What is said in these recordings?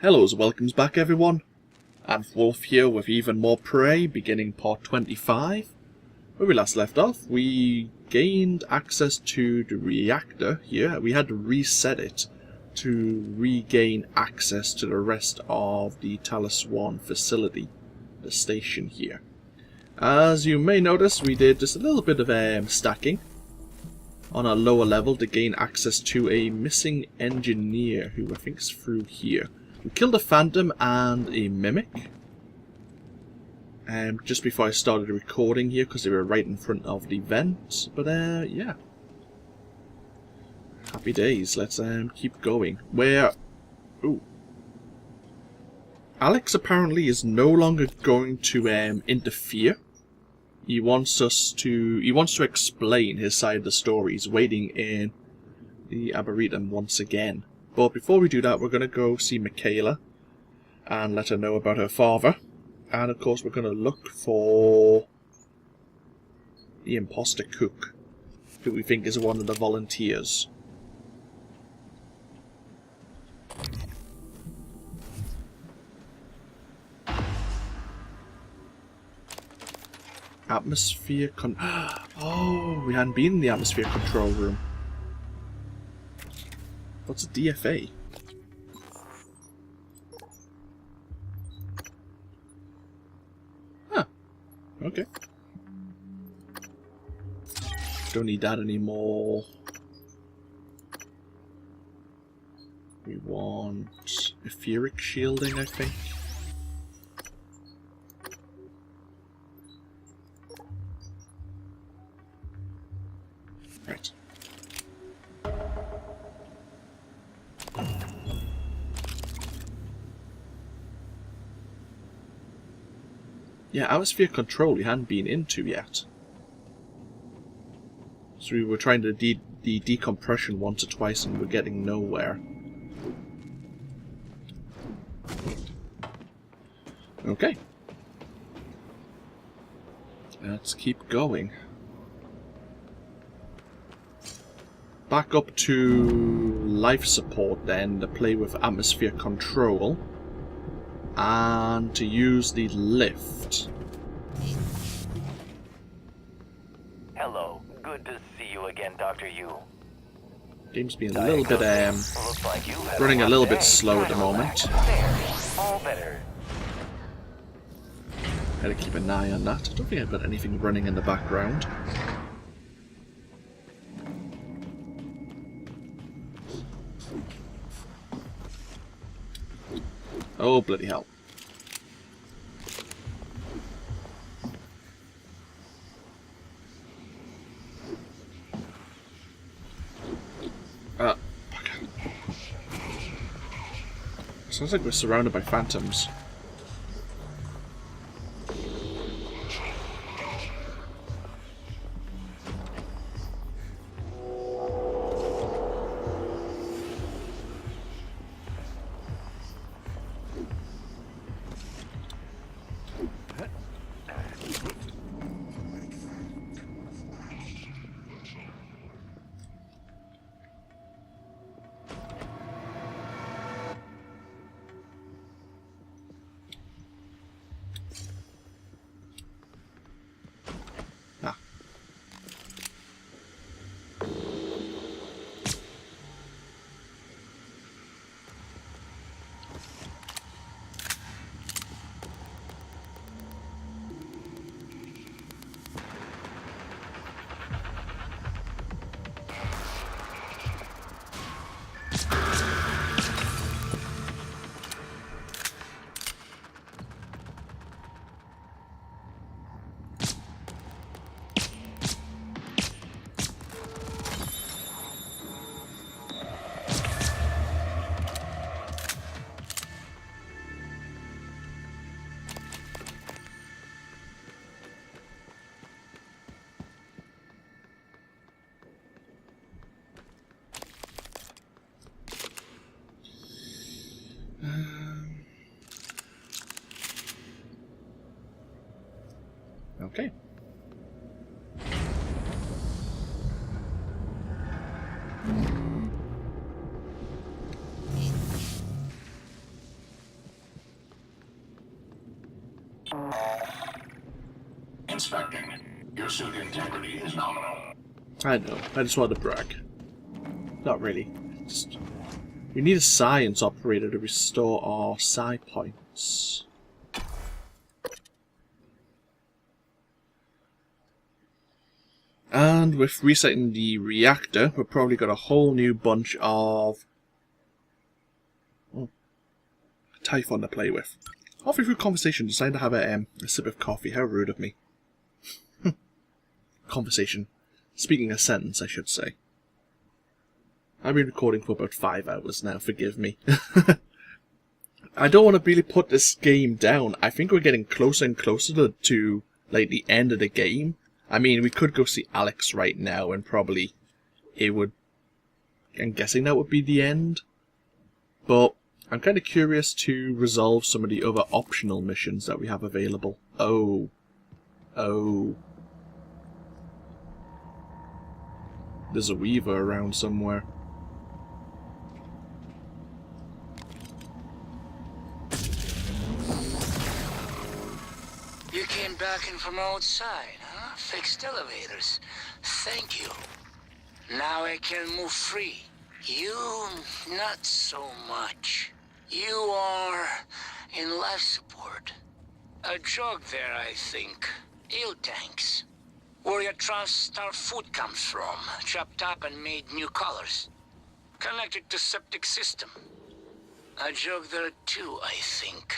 Hello, welcomes back everyone. AnthWolf here with even more prey, beginning part 25. Where we last left off, we gained access to the reactor here. We had to reset it to regain access to the rest of the Talos I facility, the station here. As you may notice, we did just a little bit of stacking on a lower level to gain access to a missing engineer who I think is through here. We killed a phantom and a mimic just before I started recording here because they were right in front of the vent. But yeah, happy days. Let's keep going. Ooh, Alex apparently is no longer going to interfere. He wants to explain his side of the story. He's waiting in the Arboretum once again. But before we do that, we're going to go see Mikhaila and let her know about her father. And of course, we're going to look for the imposter cook, who we think is one of the volunteers. Atmosphere Oh, we hadn't been in the atmosphere control room. What's a DFA? Huh. Okay. Don't need that anymore. We want etheric shielding, I think. Right. Yeah, atmosphere control we hadn't been into yet. So we were trying to the decompression once or twice and we're getting nowhere. Okay. Let's keep going. Back up to life support then to play with atmosphere control. And to use the lift. Hello, good to see you again, Dr. Yu. Game's been a little bit running a little bit slow at the moment. All better. Gotta keep an eye on that. I don't think I've got anything running in the background. Oh, bloody hell. Sounds like we're surrounded by phantoms. Okay. Inspecting. Your suit integrity is nominal. I know. I just wanted to brag. Not really. Just... We need a science operator to restore our psi points. And with resetting the reactor, we've probably got a whole new bunch of Tython to play with. Halfway through conversation, decided to have a sip of coffee. How rude of me. Conversation. Speaking a sentence, I should say. I've been recording for about 5 hours now, forgive me. I don't want to really put this game down. I think we're getting closer and closer to like the end of the game. I mean, we could go see Alex right now and probably it would... I'm guessing that would be the end. But I'm kind of curious to resolve some of the other optional missions that we have available. Oh. There's a Weaver around somewhere. You came back in from outside, huh? Fixed elevators. Thank you. Now I can move free. You, not so much. You are in life support. A joke there, I think. Eel tanks. Where your trans-star food comes from. Chopped up and made new colors. Connected to septic system. A joke there too, I think.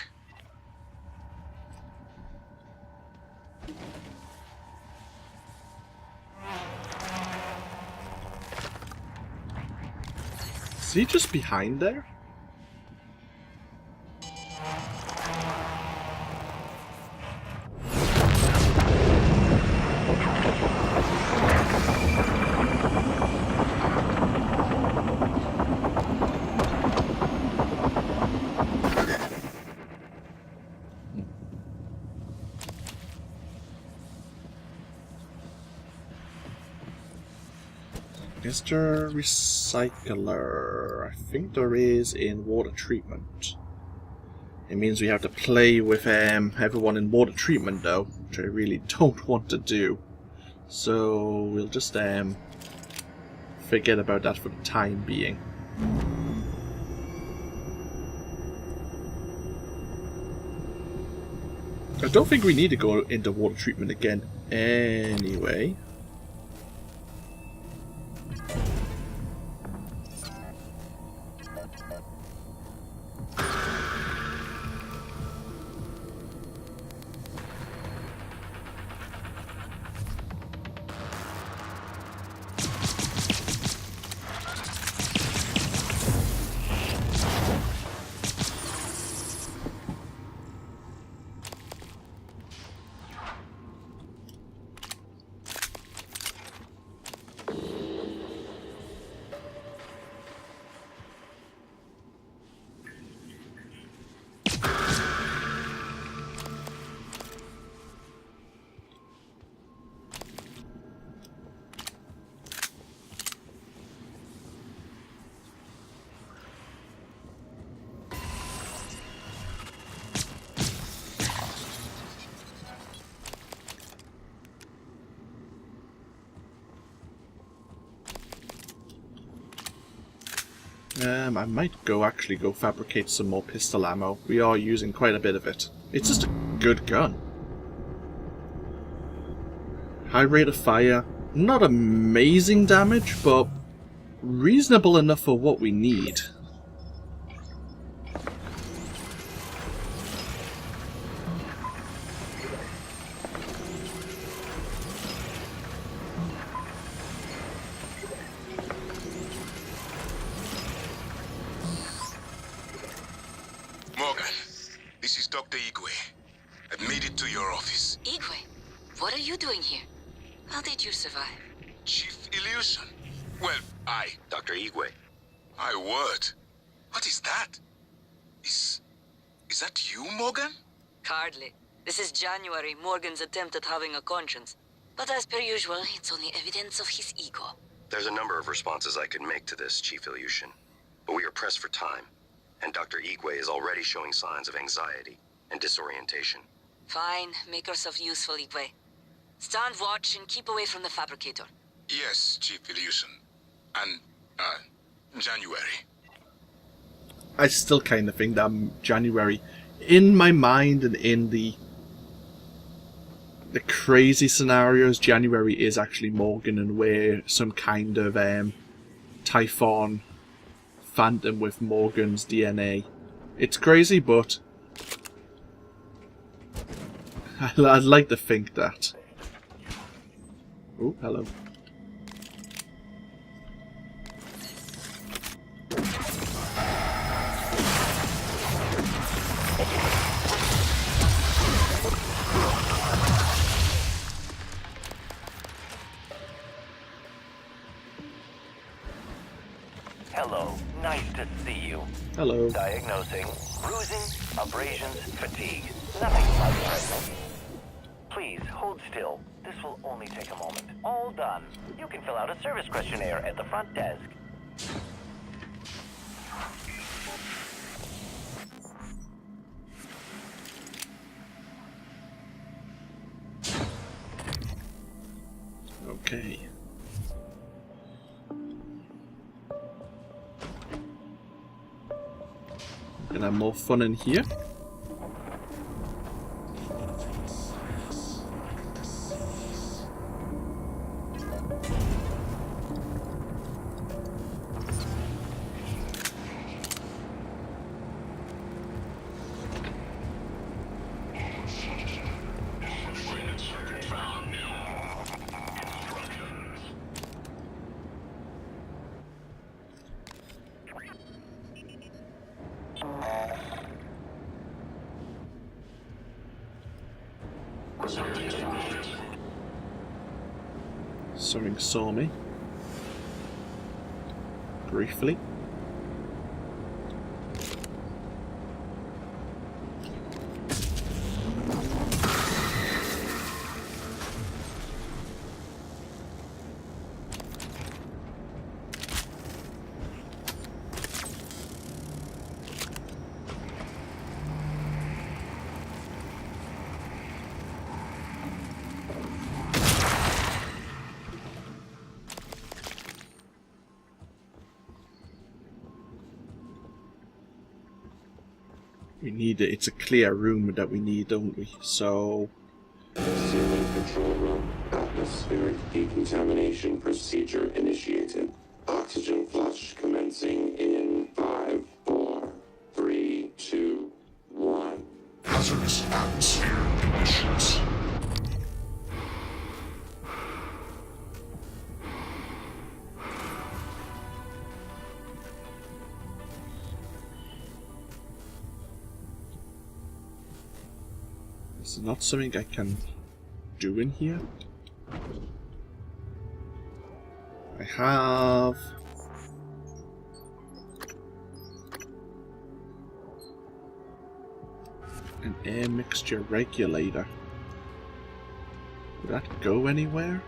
Is he just behind there? Mr. Recycler. I think there is in water treatment. It means we have to play with everyone in water treatment though, which I really don't want to do. So we'll just forget about that for the time being. I don't think we need to go into water treatment again anyway. I might actually go fabricate some more pistol ammo. We are using quite a bit of it. It's just a good gun. High rate of fire. Not amazing damage, but reasonable enough for what we need. This is Dr. Igwe. I've made it to your office. Igwe, what are you doing here? How did you survive? Chief Illusion. Well, Dr. Igwe. My word. What is that? Is that you, Morgan? Hardly. This is January, Morgan's attempt at having a conscience. But as per usual, it's only evidence of his ego. There's a number of responses I can make to this, Chief Illusion. But we are pressed for time, and Dr. Igwe is already showing signs of anxiety and disorientation. Fine, make yourself useful, Igwe. Stand watch and keep away from the fabricator. Yes, Chief Illusion. And, January. I still kind of think that January, in my mind and in the crazy scenarios, January is actually Morgan and we're some kind of Tython phantom with Morgan's DNA. It's crazy, but I'd like to think that. Oh, hello. Hello, nice to see you. Hello. Diagnosing bruising, abrasions, fatigue. Nothing life-threatening. Please hold still. This will only take a moment. All done. You can fill out a service questionnaire at the front desk. Okay. Gonna have more fun in here. Something saw me. Briefly. We need it. It's a clear room that we need, don't we? So Assuming control room. Atmospheric decontamination procedure initiated. Oxygen flush commencing in 5, 4, 3, 2, 1. Hazardous atmosphere conditions. Is there not something I can do in here? I have an air mixture regulator. Would that go anywhere?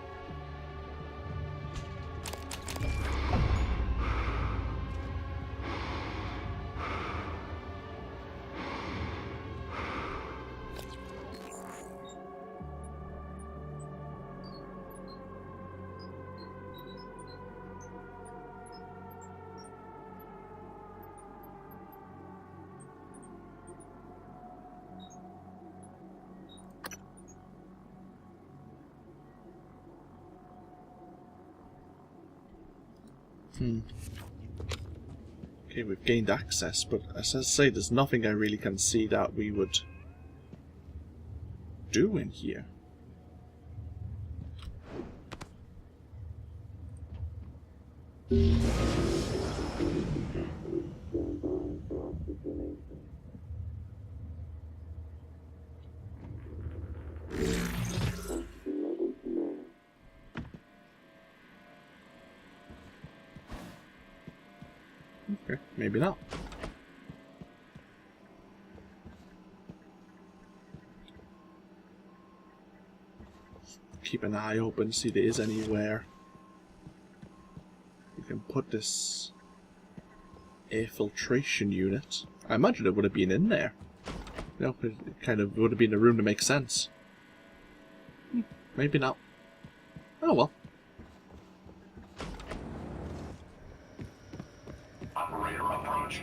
Okay, we've gained access, but as I say, there's nothing I really can see that we would do in here. Okay, maybe not. Keep an eye open, see if there is anywhere we can put this air filtration unit. I imagine it would have been in there. You know, it kind of would have been a room to make sense. Maybe not. Oh well. Operator approach.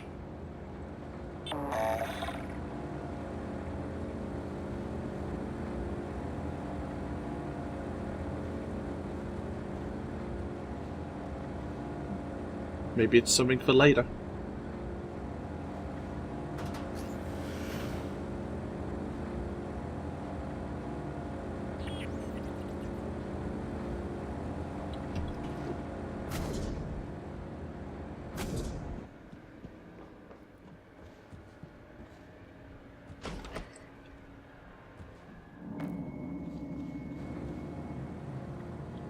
Maybe it's something for later.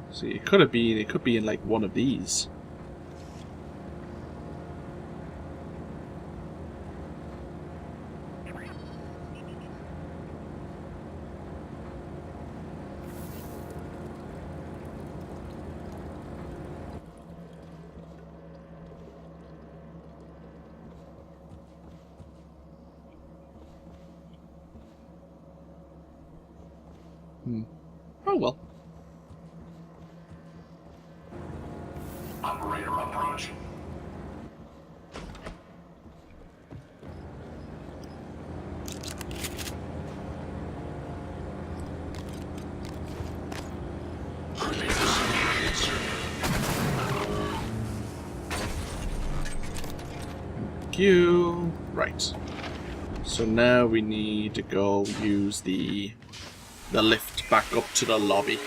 See, it could be in like one of these. Oh well. Operator approach. Thank you. Right. So now we need to go use the lift back up to the lobby.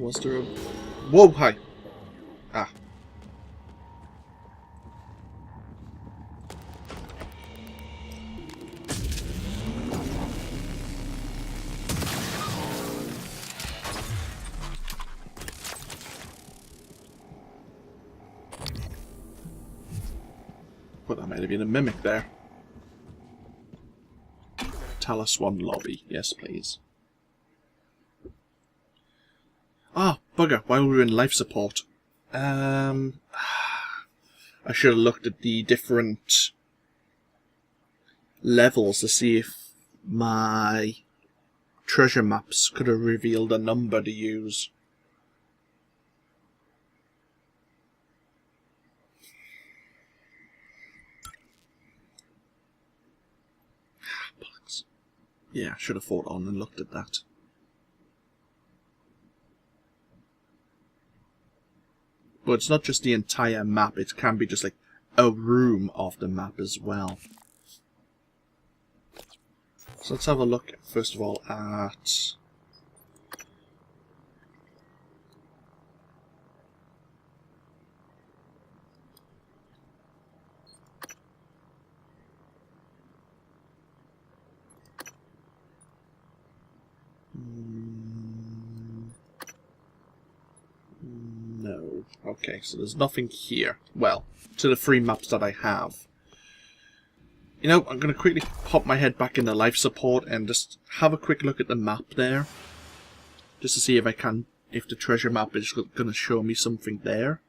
Was there a... Whoa, hi! Ah. Well, that might have been a mimic there. Talos I lobby. Yes, please. Ah, bugger, while we were in life support. I should have looked at the different levels to see if my treasure maps could have revealed a number to use. Bollocks. Yeah, I should have thought on and looked at that. But it's not just the entire map, it can be just like a room of the map as well. So let's have a look first of all at... No. Okay, so there's nothing here. Well, to the 3 maps that I have. You know, I'm going to quickly pop my head back into life support and just have a quick look at the map there. Just to see if if the treasure map is going to show me something there.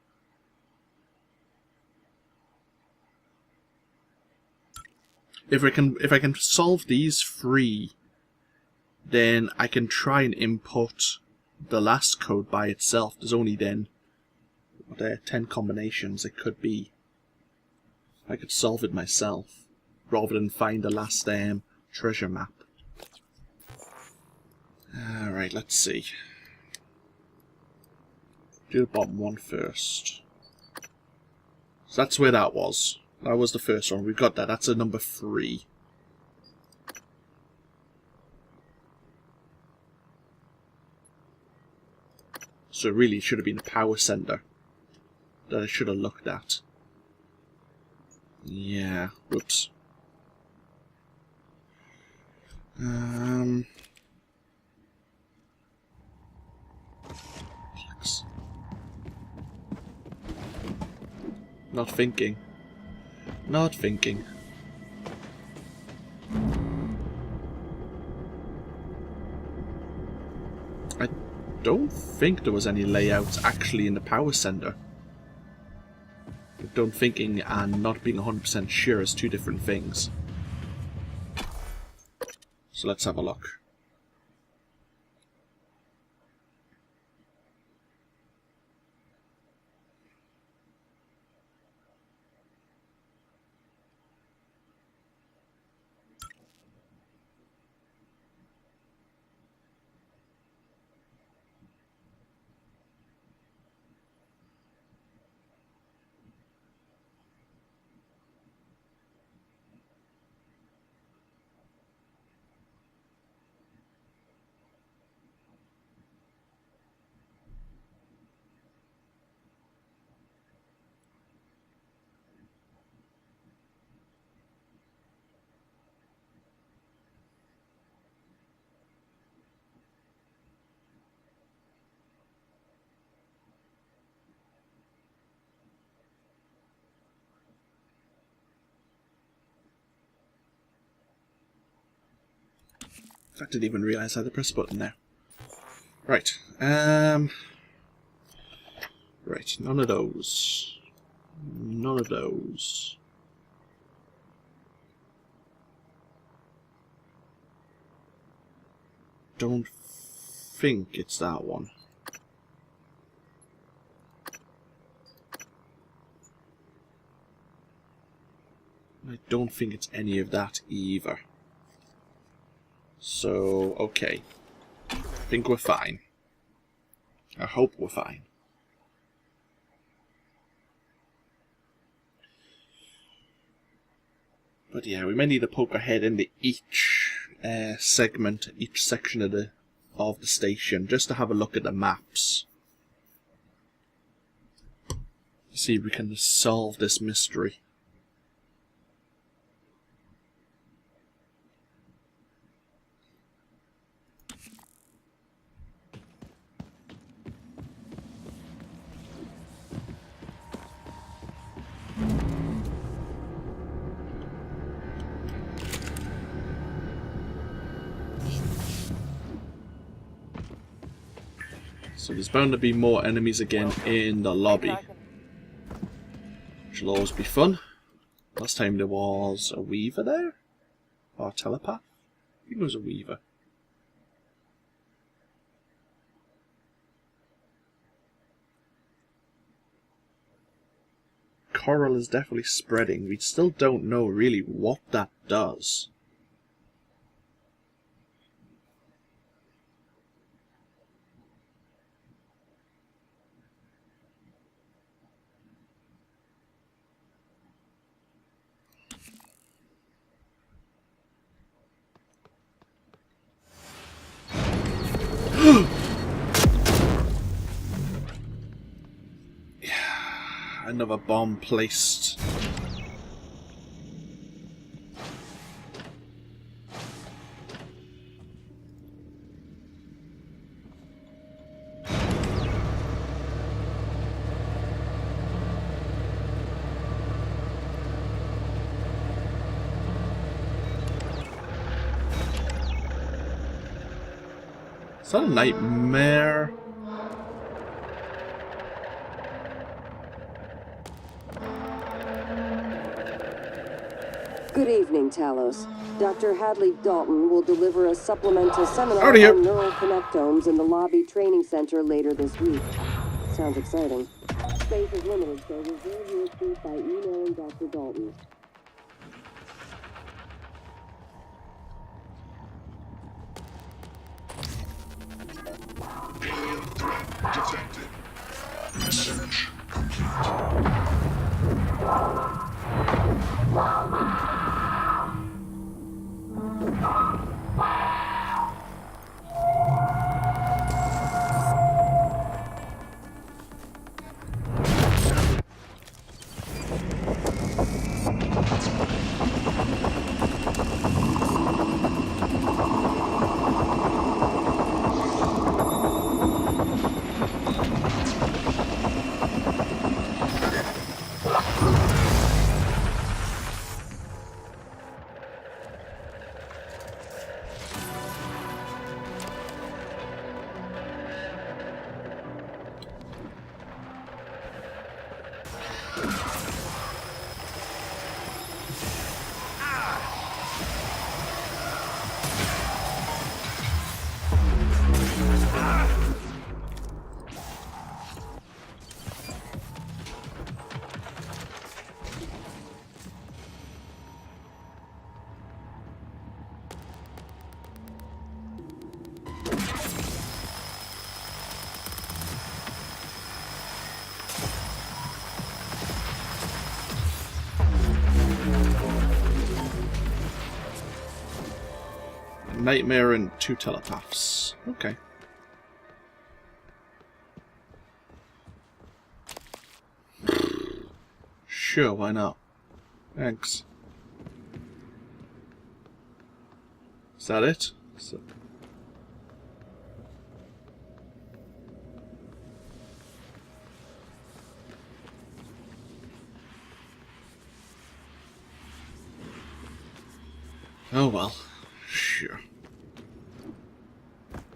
If I can solve these 3, then I can try and input the last code by itself. There's only then 10 combinations it could be. I could solve it myself rather than find the last treasure map. Alright, let's see. Do the bottom one first. So that's where that was. That was the first one. We've got that. That's a number 3. So really it should have been the power center that I should have looked at. Yeah, whoops. Not thinking. Not thinking. don't think there was any layouts actually in the power center. Don't thinking and not being 100% sure is two different things. So let's have a look. I didn't even realize I had to press a button there. Right. Right, none of those. None of those. Don't think it's that one. I don't think it's any of that either. So, okay. I think we're fine. I hope we're fine. But yeah, we may need to poke our head into each segment, each section of the station, just to have a look at the maps. See if we can solve this mystery. So there's bound to be more enemies again in the lobby, which will always be fun. Last time there was a Weaver there? Or a telepath? I think it was a Weaver. Coral is definitely spreading. We still don't know really what that does. Another bomb placed. Is that a nightmare? Good evening, Talos. Dr. Hadley Dalton will deliver a supplemental seminar Howdy, on neural connectomes in the lobby training center later this week. Sounds exciting. Space is limited, so reserve your seat by emailing Dr. Dalton. Alien threat detected. Research complete. Nightmare and 2 telepaths. Okay. Sure, why not? Thanks. Is that it? Oh well. Sure.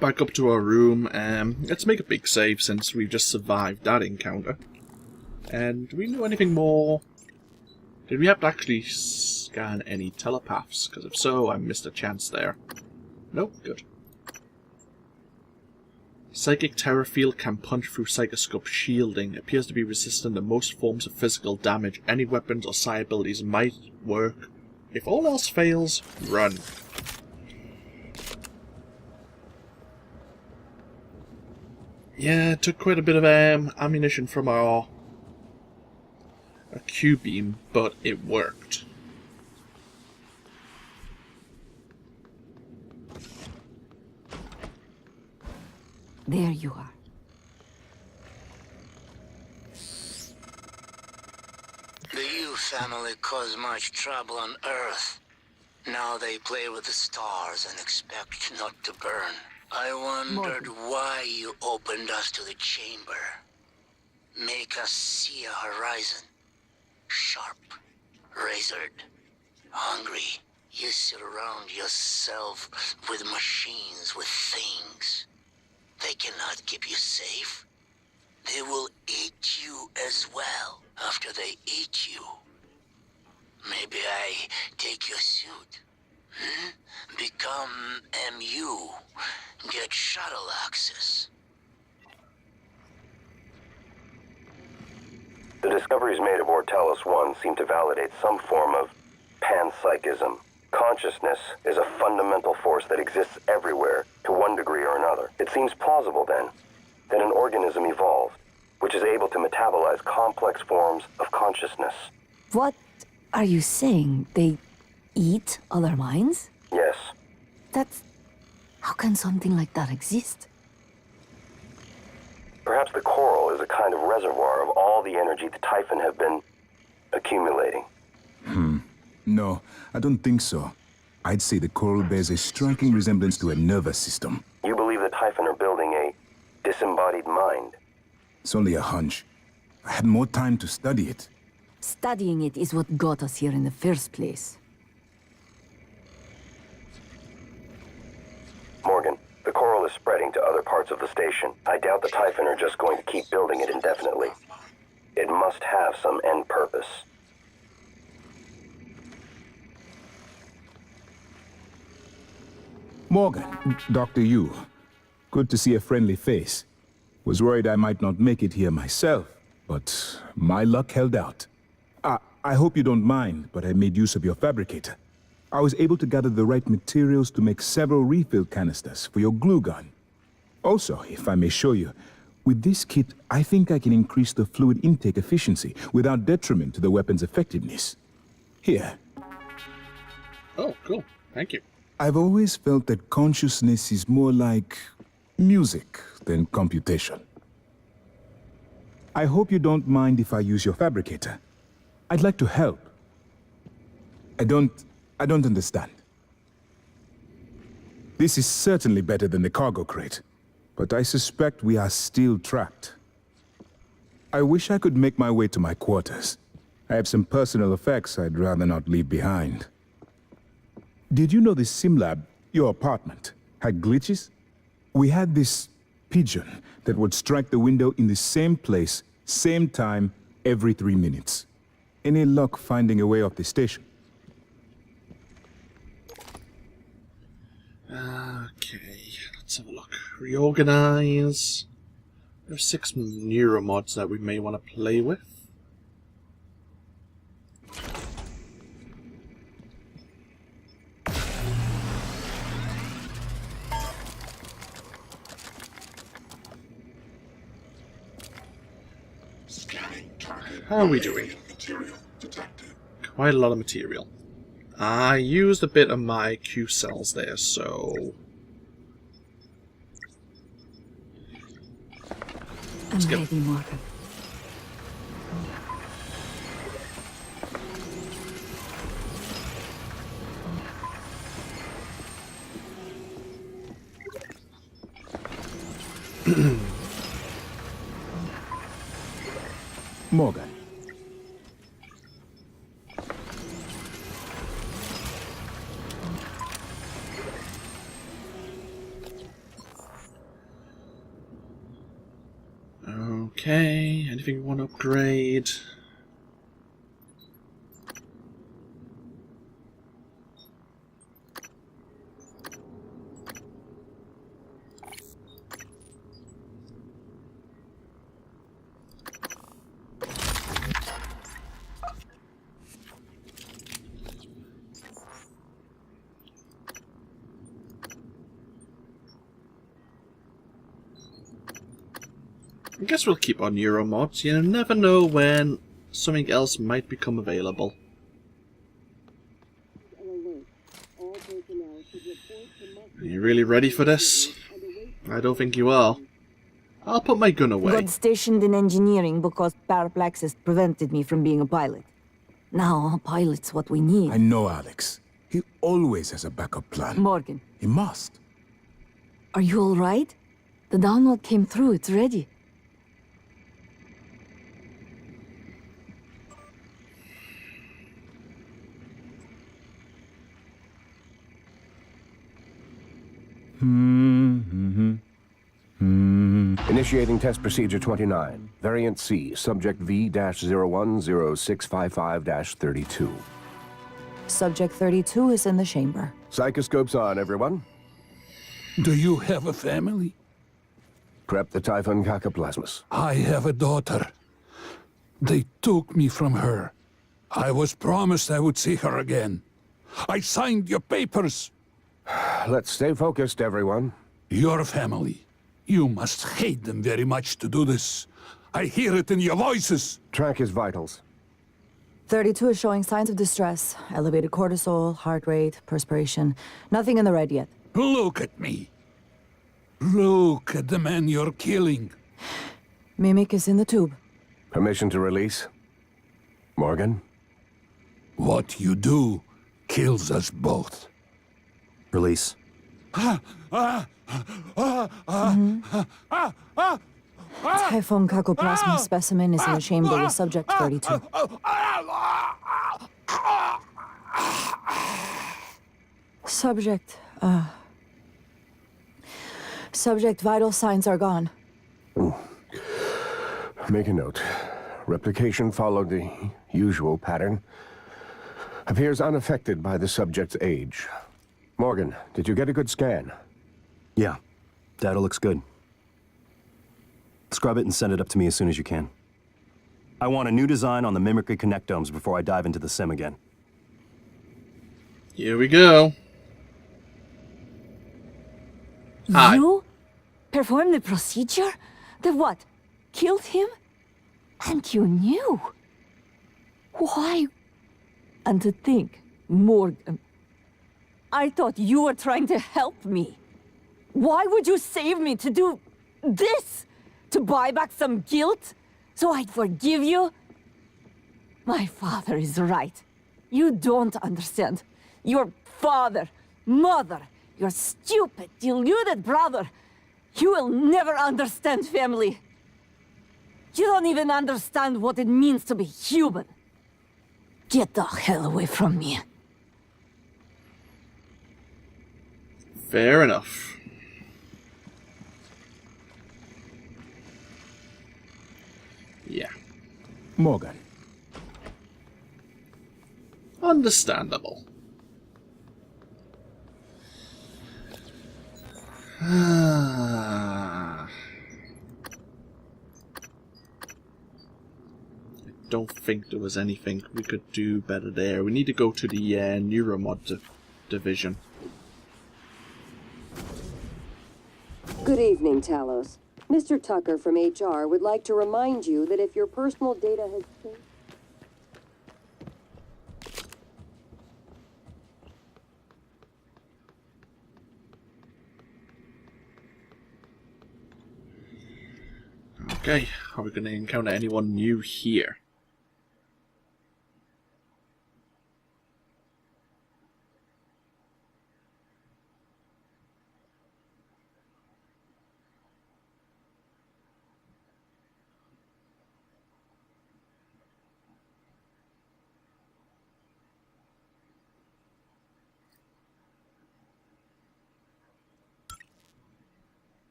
Back up to our room. Let's make a big save since we've just survived that encounter. And do we know anything more? Did we have to actually scan any telepaths? Because if so, I missed a chance there. Nope, good. Psychic terror field can punch through psychoscope shielding. Appears to be resistant to most forms of physical damage. Any weapons or psi abilities might work. If all else fails, run. Yeah, it took quite a bit of ammunition from our Q-beam, but it worked. There you are. The Yu family caused much trouble on Earth. Now they play with the stars and expect not to burn. I wondered why you opened us to the chamber. Make us see a horizon. Sharp, razored, hungry. You surround yourself with machines, with things. They cannot keep you safe. They will eat you as well after they eat you. Maybe I take your suit. Become MU. Get shuttle access. The discoveries made aboard Talos I seem to validate some form of panpsychism. Consciousness is a fundamental force that exists everywhere, to one degree or another. It seems plausible, then, that an organism evolved, which is able to metabolize complex forms of consciousness. What are you saying? They eat other minds? Yes. That's... How can something like that exist? Perhaps the coral is a kind of reservoir of all the energy the Tython have been accumulating. No, I don't think so. I'd say the coral bears a striking resemblance to a nervous system. You believe the Tython are building a disembodied mind? It's only a hunch. I had more time to study it. Studying it is what got us here in the first place. Morgan, the coral is spreading to other parts of the station. I doubt the Tython are just going to keep building it indefinitely. It must have some end purpose. Morgan, Dr. Yu. Good to see a friendly face. Was worried I might not make it here myself, but my luck held out. I hope you don't mind, but I made use of your fabricator. I was able to gather the right materials to make several refill canisters for your glue gun. Also, if I may show you, with this kit, I think I can increase the fluid intake efficiency without detriment to the weapon's effectiveness. Here. Oh, cool. Thank you. I've always felt that consciousness is more like music than computation. I hope you don't mind if I use your fabricator. I'd like to help. I don't understand. This is certainly better than the cargo crate, but I suspect we are still trapped. I wish I could make my way to my quarters. I have some personal effects I'd rather not leave behind. Did you know the sim lab, your apartment, had glitches? We had this pigeon that would strike the window in the same place, same time, every 3 minutes. Any luck finding a way off the station? Okay, let's have a look. Reorganize. There's 6 Neuromods that we may want to play with. Scanning target. How are we doing? Material detected. Quite a lot of material. I used a bit of my Q cells there, so... I'm ready, Morgan. Morgan. Okay, anything you want to upgrade? I guess we'll keep our Neuromods. You never know when something else might become available. Are you really ready for this? I don't think you are. I'll put my gun away. Got stationed in engineering because paraplaxis prevented me from being a pilot. Now, a pilot's what we need. I know Alex. He always has a backup plan. Morgan. He must. Are you all right? The download came through. It's ready. Initiating test procedure 29. Variant C, subject V-010655-32. Subject 32 is in the chamber. Psychoscopes on, everyone. Do you have a family? Prep the Tython cacoplasmus. I have a daughter. They took me from her. I was promised I would see her again. I signed your papers. Let's stay focused, everyone. Your family. You must hate them very much to do this. I hear it in your voices. Track his vitals. 32 is showing signs of distress. Elevated cortisol, heart rate, perspiration. Nothing in the red yet. Look at me. Look at the man you're killing. Mimic is in the tube. Permission to release? Morgan? What you do kills us both. Release. Typhon cacoplasma specimen is in the chamber with subject 32. Subject vital signs are gone. Make a note. Replication followed the usual pattern. Appears unaffected by the subject's age. Morgan, did you get a good scan? Yeah. Data looks good. Scrub it and send it up to me as soon as you can. I want a new design on the mimicry connectomes before I dive into the sim again. Here we go. Hi. You performed the procedure? The what? Killed him? And you knew? Why? And to think, Morgan, I thought you were trying to help me. Why would you save me to do this? To buy back some guilt? So I'd forgive you? My father is right. You don't understand. Your father, mother, your stupid, deluded brother. You will never understand family. You don't even understand what it means to be human. Get the hell away from me. Fair enough. Yeah. Morgan. Understandable. I don't think there was anything we could do better there. We need to go to the Neuromod division. Good evening, Talos. Mr. Tucker from HR would like to remind you that if your personal data has changed... Okay, are we going to encounter anyone new here?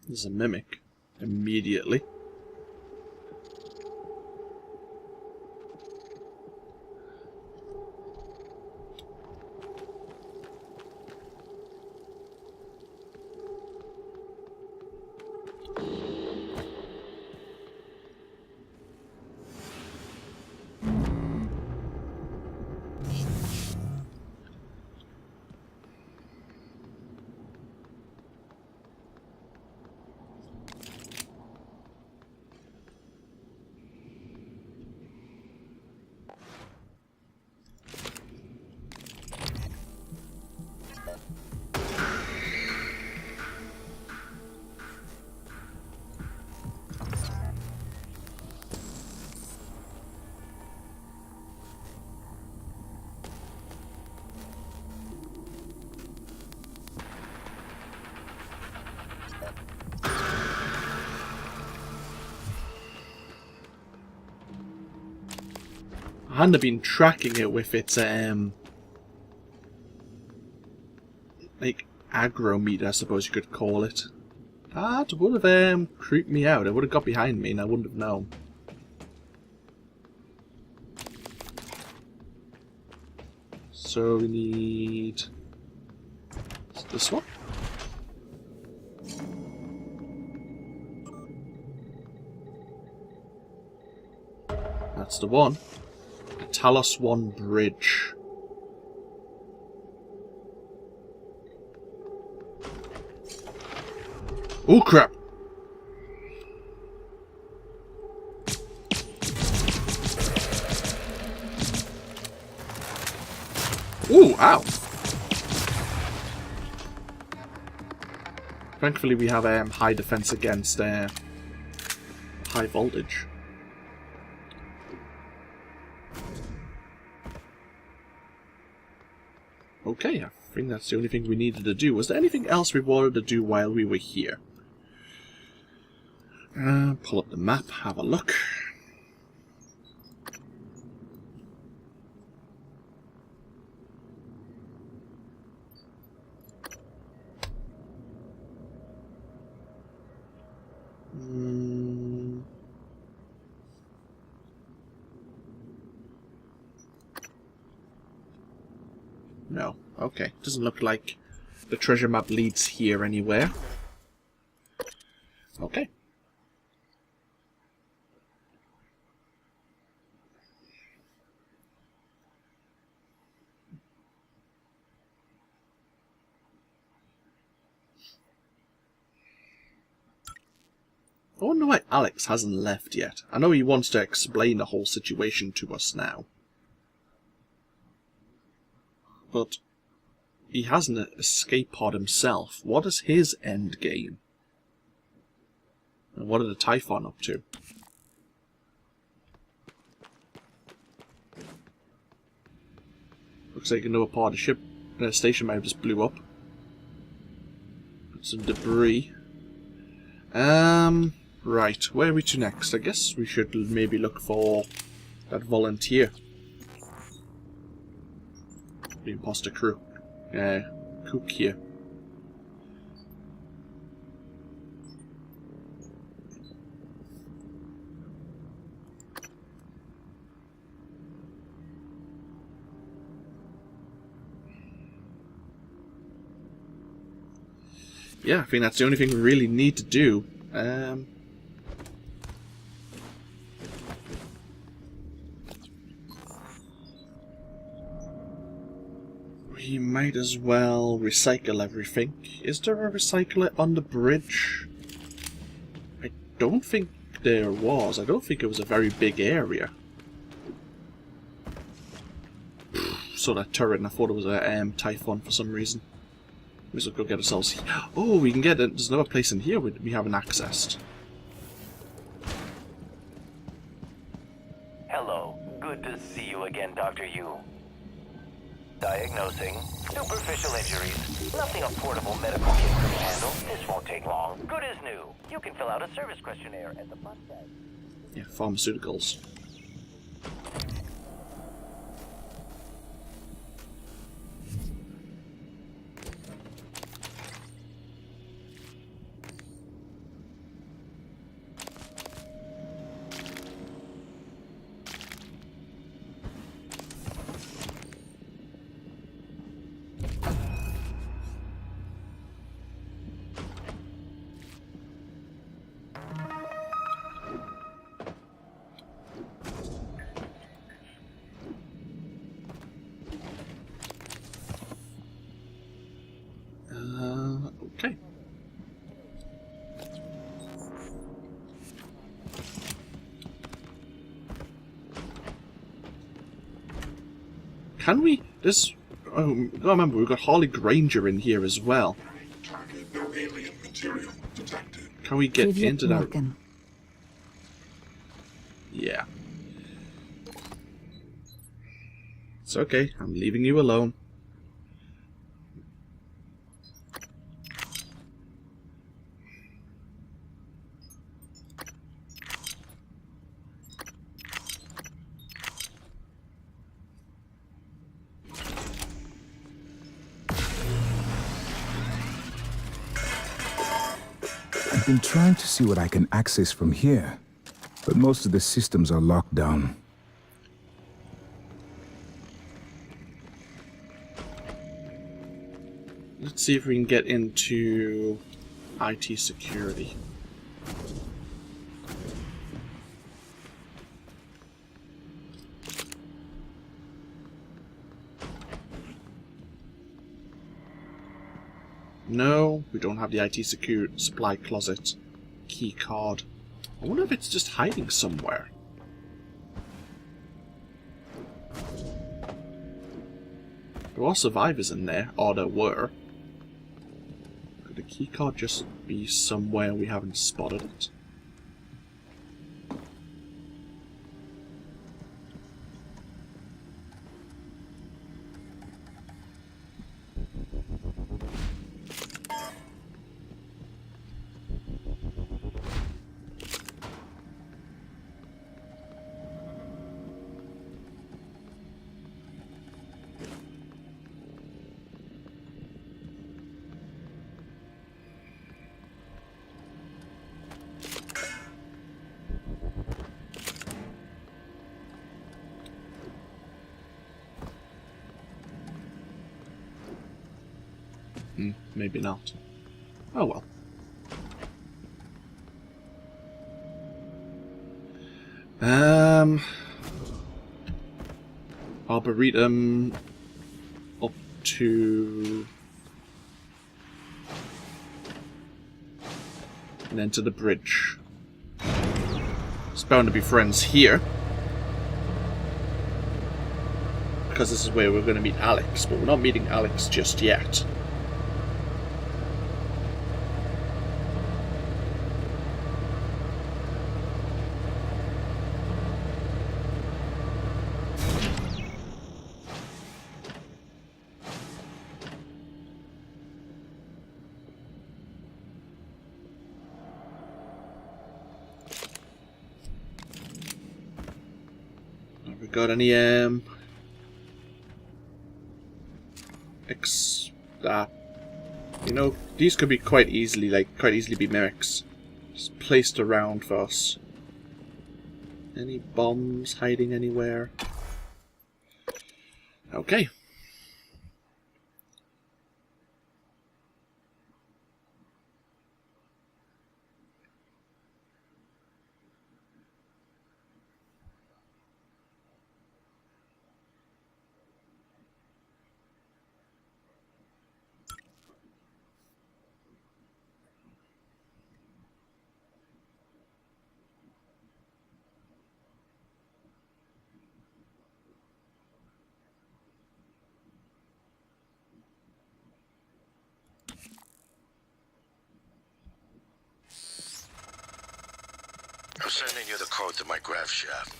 There's a mimic. Immediately. I hadn't been tracking it with its like aggro meter, I suppose you could call it. That would have creeped me out. It would have got behind me and I wouldn't have known. So we need this one. That's the one. The Talos I bridge. Oh crap! Ooh, ow! Thankfully we have high defense against high voltage. Okay, I think that's the only thing we needed to do. Was there anything else we wanted to do while we were here? Pull up the map, have a look. No. Okay. Doesn't look like the treasure map leads here anywhere. Okay. I wonder why Alex hasn't left yet. I know he wants to explain the whole situation to us now. But he has an escape pod himself. What is his end game? And what are the Tython up to? Looks like another part of the ship, station might have just blew up. Some debris. Right, where are we to next? I guess we should maybe look for that volunteer. The imposter crew. Cook here. Yeah, I think that's the only thing we really need to do. We might as well recycle everything. Is there a recycler on the bridge? don't think there was. I don't think it was a very big area. Saw that turret and I thought it was a Tython for some reason. Let's go get ourselves... Oh, we can get it. There's another place in here we haven't accessed. Hello. Good to see you again, Dr. Yu. Diagnosing superficial injuries. Nothing a portable medical kit couldn't handle. This won't take long. Good as new. You can fill out a service questionnaire at the front desk. Yeah, pharmaceuticals. Okay. Can we... This... Oh, remember, we've got Harley Granger in here as well. Target, no alien material detected. Can we get Привет, into that? Morgan. Yeah. It's okay. I'm leaving you alone. I've been trying to see what I can access from here, but most of the systems are locked down. Let's see if we can get into IT security. No, we don't have the IT supply closet key card. I wonder if it's just hiding somewhere. There are survivors in there, or there were. Could the key card just be somewhere we haven't spotted it? Maybe not. Oh well. Arboretum up to... and then to the bridge. It's bound to be friends here. Because this is where we're going to meet Alex, but we're not meeting Alex just yet. Have we got any you know, these could be quite easily be mimics. Just placed around for us. Any bombs hiding anywhere? Okay. I'm sending you the code to my grav shaft.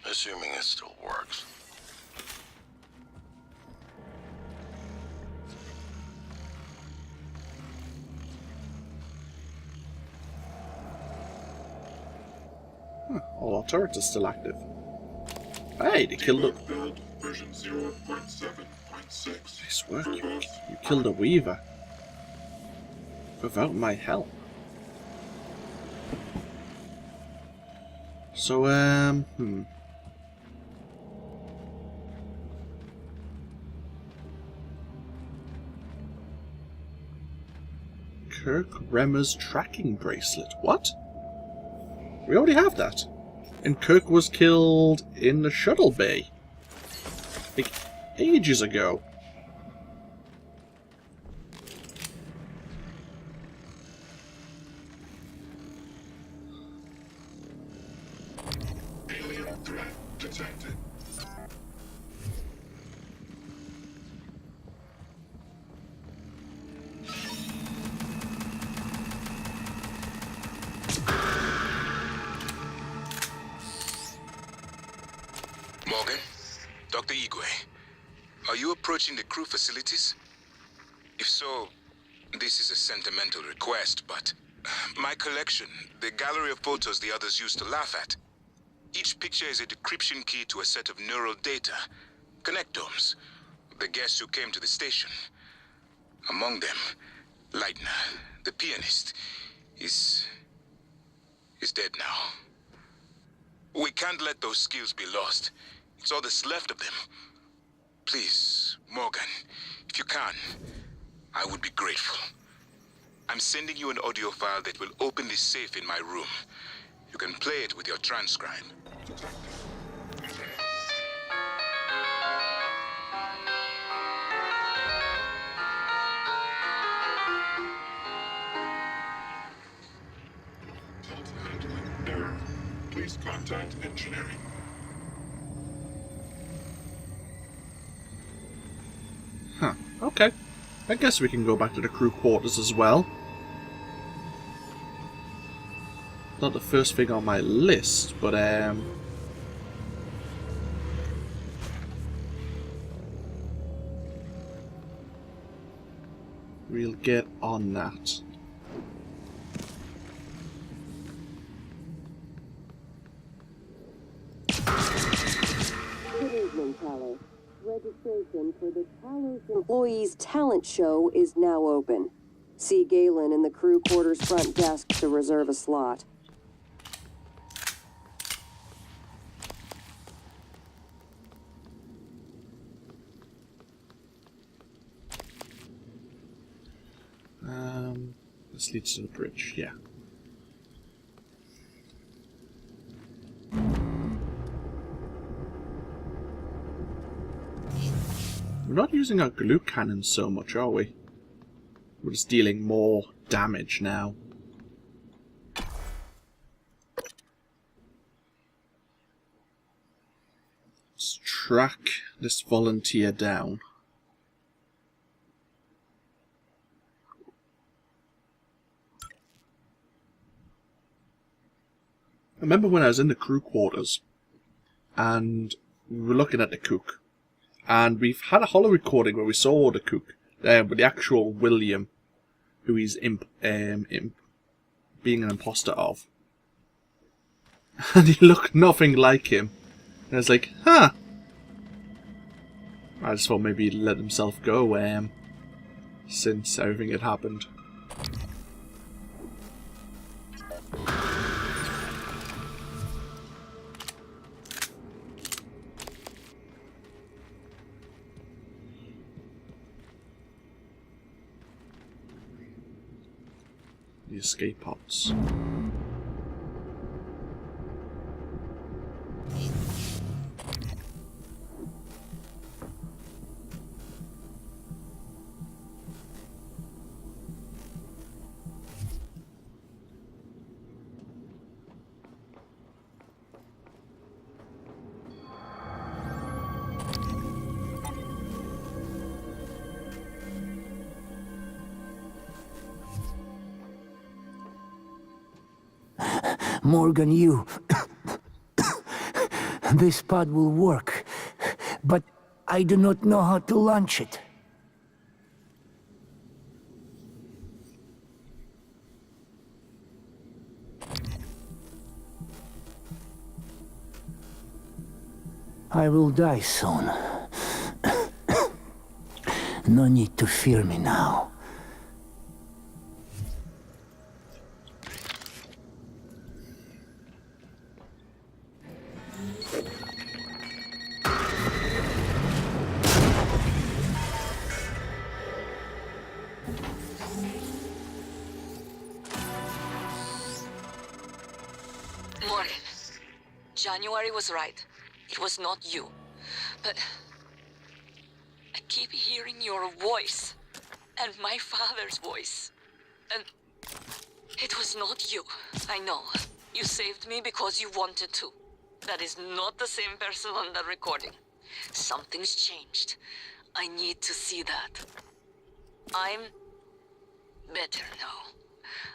Assuming it still works. All our turrets are still active. Hey, they killed a... Version 0.7.6. Nice work, you killed a Weaver. Without my help. So, Kirk Remmer's tracking bracelet. What? We already have that. And Kirk was killed in the shuttle bay. Like, ages ago. Alien threat detected. Morgan? Dr. Igwe, are you approaching the crew facilities? If so, this is a sentimental request, but my collection, the gallery of photos the others used to laugh at. Each picture is a decryption key to a set of neural data, connectomes, the guests who came to the station. Among them, Leitner, the pianist, is dead now. We can't let those skills be lost. It's all that's left of them. Please, Morgan, if you can, I would be grateful. I'm sending you an audio file that will open this safe in my room. You can play it with your transcribe. Handling error. Please contact engineering. Huh, okay. I guess we can go back to the crew quarters as well. Not the first thing on my list, but we'll get on that. Good evening, Talos. Registration for the Talos Employees Talent Show is now open. See Galen in the crew quarters front desk to reserve a slot. This leads to the bridge, yeah. We're not using our glue cannon so much, are we? We're just dealing more damage now. Let's track this volunteer down. I remember when I was in the crew quarters and we were looking at the cook, and we've had a holo recording where we saw the cook with the actual William, who he's being an imposter of, and he looked nothing like him. And I was like, huh. I just thought maybe he'd let himself go since everything had happened. The escape pods. Morgan, you... This pod will work, but I do not know how to launch it. I will die soon. No need to fear me now. Morgan, January was right. It was not you. But I keep hearing your voice and my father's voice. And it was not you. I know. You saved me because you wanted to. That is not the same person on the recording. Something's changed. I need to see that. I'm better now.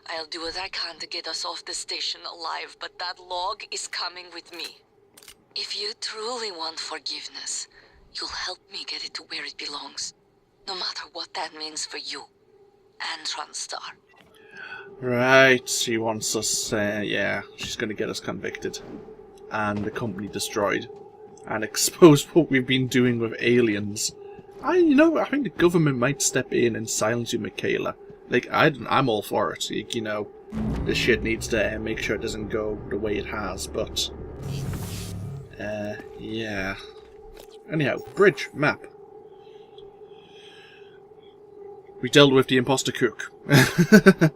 I'll do what I can to get us off the station alive, but that log is coming with me. If you truly want forgiveness, you'll help me get it to where it belongs. No matter what that means for you and Transtar. Right, she wants us, yeah, she's going to get us convicted. And the company destroyed. And expose what we've been doing with aliens. I think the government might step in and silence you, Mikhaila. Like, I'm all for it. Like, you know, this shit needs to make sure it doesn't go the way it has, but... yeah. Anyhow, bridge, map. We dealt with the imposter cook.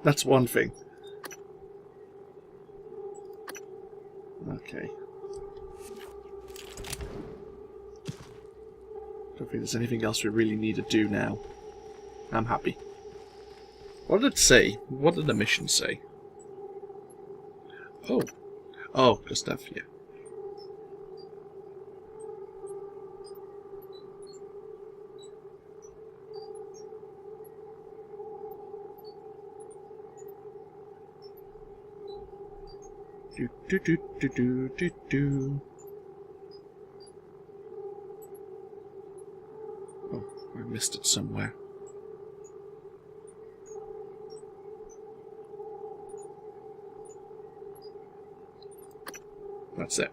That's one thing. Okay. Don't think there's anything else we really need to do now. I'm happy. What did it say? What did the mission say? Oh. Oh, good stuff, yeah. Do do do do do do do. Oh, I missed it somewhere. That's it.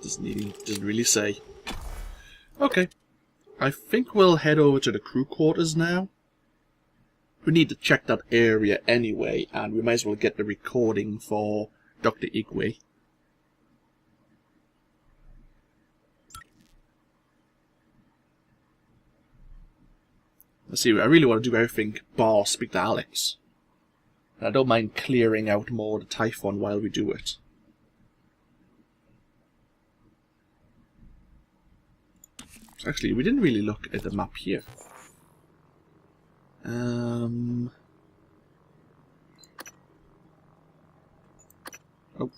Doesn't really say. Okay. I think we'll head over to the crew quarters now. We need to check that area anyway, and we might as well get the recording for Dr. Igwe. Let's see, I really want to do everything bar speak to Alex. And I don't mind clearing out more of the Tython while we do it. So actually, we didn't really look at the map here. Oh. Nope.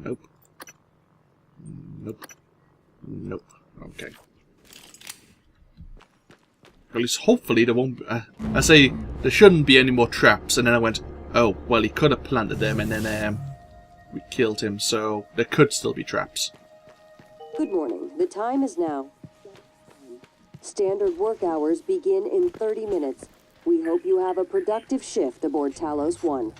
Nope. Nope. Nope. Okay. At least hopefully there won't be... I say there shouldn't be any more traps, and then I went, oh, well he could have planted them and then we killed him, so there could still be traps. Good morning. The time is now. Standard work hours begin in 30 minutes. We hope you have a productive shift aboard Talos I.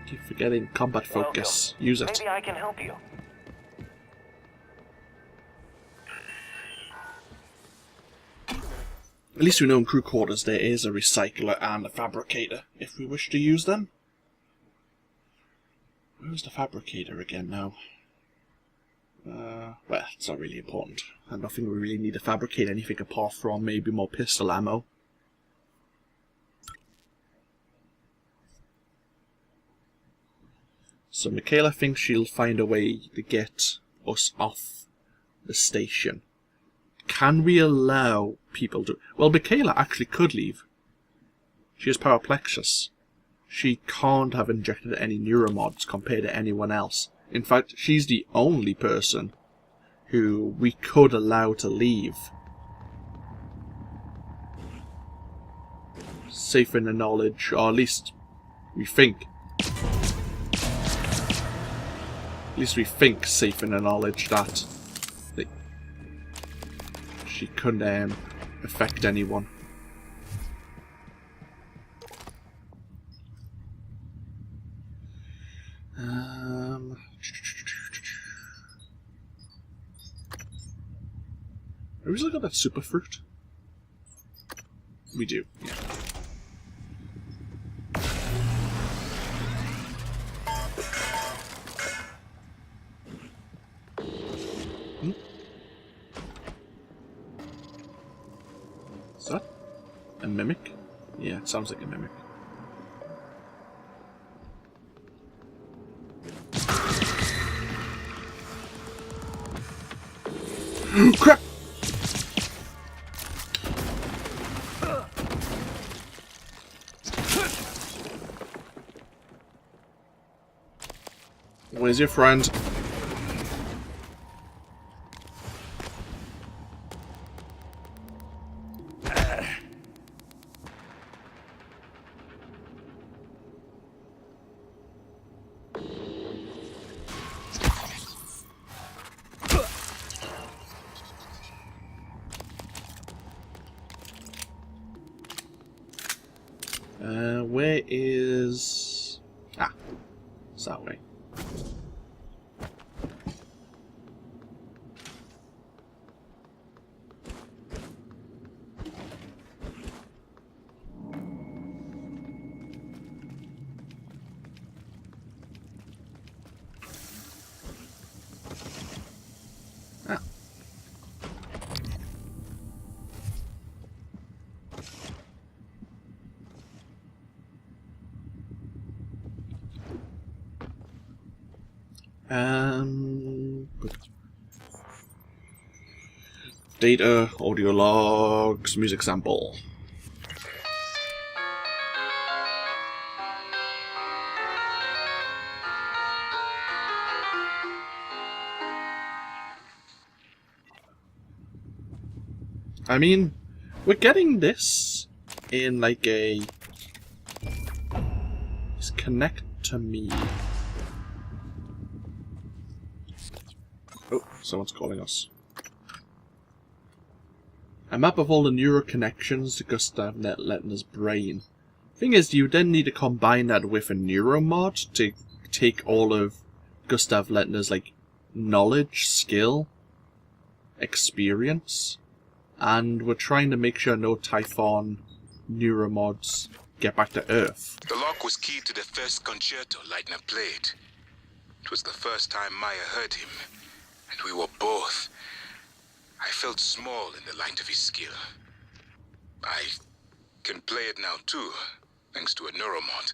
Keep forgetting combat focus. Use it. Maybe I can help you. At least we know in crew quarters there is a recycler and a fabricator, if we wish to use them. Where's the fabricator again now? Well, it's not really important. I don't think we really need to fabricate anything apart from maybe more pistol ammo. So Mikhaila thinks she'll find a way to get us off the station. can we allow people to... Well, Mikhaila actually could leave. She has paraplexus. She can't have injected any neuromods compared to anyone else. In fact, she's the only person who we could allow to leave. Safe in the knowledge, or at least we think. At least we think safe in the knowledge that she couldn't affect anyone. Have we still got that super fruit? We do, yeah. Is that a mimic? Yeah, it sounds like a mimic. Crap! Where's your friend? Where is... Ah, it's that way. Ah. Data, audio logs, music sample. I mean, we're getting this in like a... Just connect to me. Oh, someone's calling us. A map of all the neural connections to Gustav Lettner's brain. Thing is, you then need to combine that with a Neuromod to take all of Gustav Lettner's like knowledge, skill, experience, and we're trying to make sure no Tython Neuromods get back to Earth. The lock was key to the first concerto Leitner played. It was the first time Maya heard him, and we were both. I felt small in the light of his skill. I can play it now too, thanks to a Neuromod,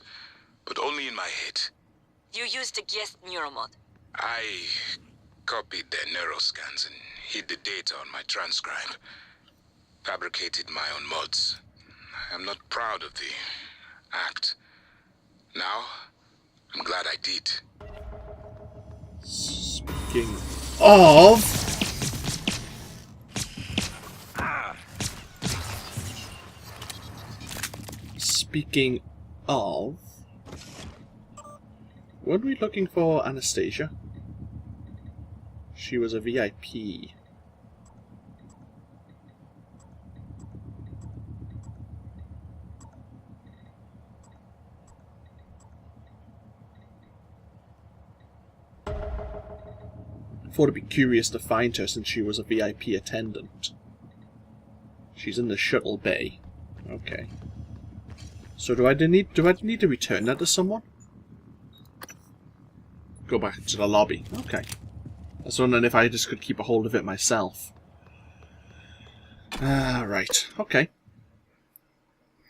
but only in my head. You used a guest Neuromod. I copied their neuroscans and hid the data on my transcribe. Fabricated my own mods. I'm not proud of the act. Now, I'm glad I did. Speaking of... Speaking of... Weren't we looking for Anastasia? She was a VIP. I thought it'd be curious to find her since she was a VIP attendant. She's in the shuttle bay. Okay. So do I need to return that to someone? Go back to the lobby. Okay. I was wondering if I just could keep a hold of it myself. Right. Okay.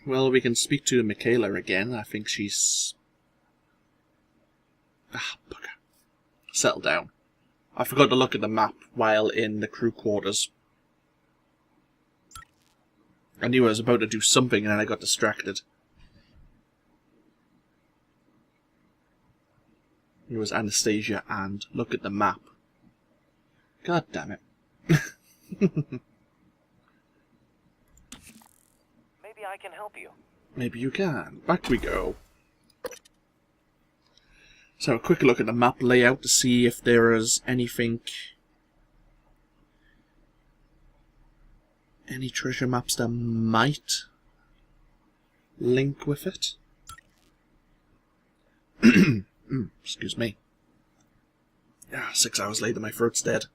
Well, we can speak to Mikhaila again. I think she's... Ah, bugger. Settle down. I forgot to look at the map while in the crew quarters. I knew I was about to do something and then I got distracted. It was Anastasia and look at the map. God damn it. Maybe I can help you. Maybe you can. Back we go. So a quick look at the map layout to see if there is anything... Any treasure maps that might link with it. Excuse me. 6 hours later, my throat's dead.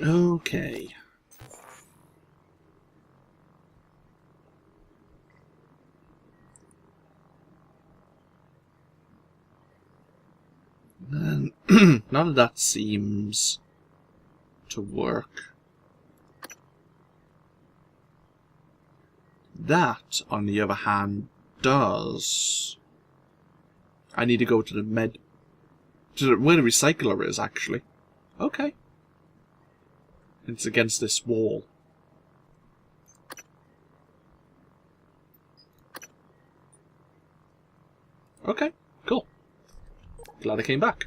Okay. And none of that seems to work. That, on the other hand, does. I need to go to the where the recycler is, actually. Okay. It's against this wall. Okay, cool. Glad I came back.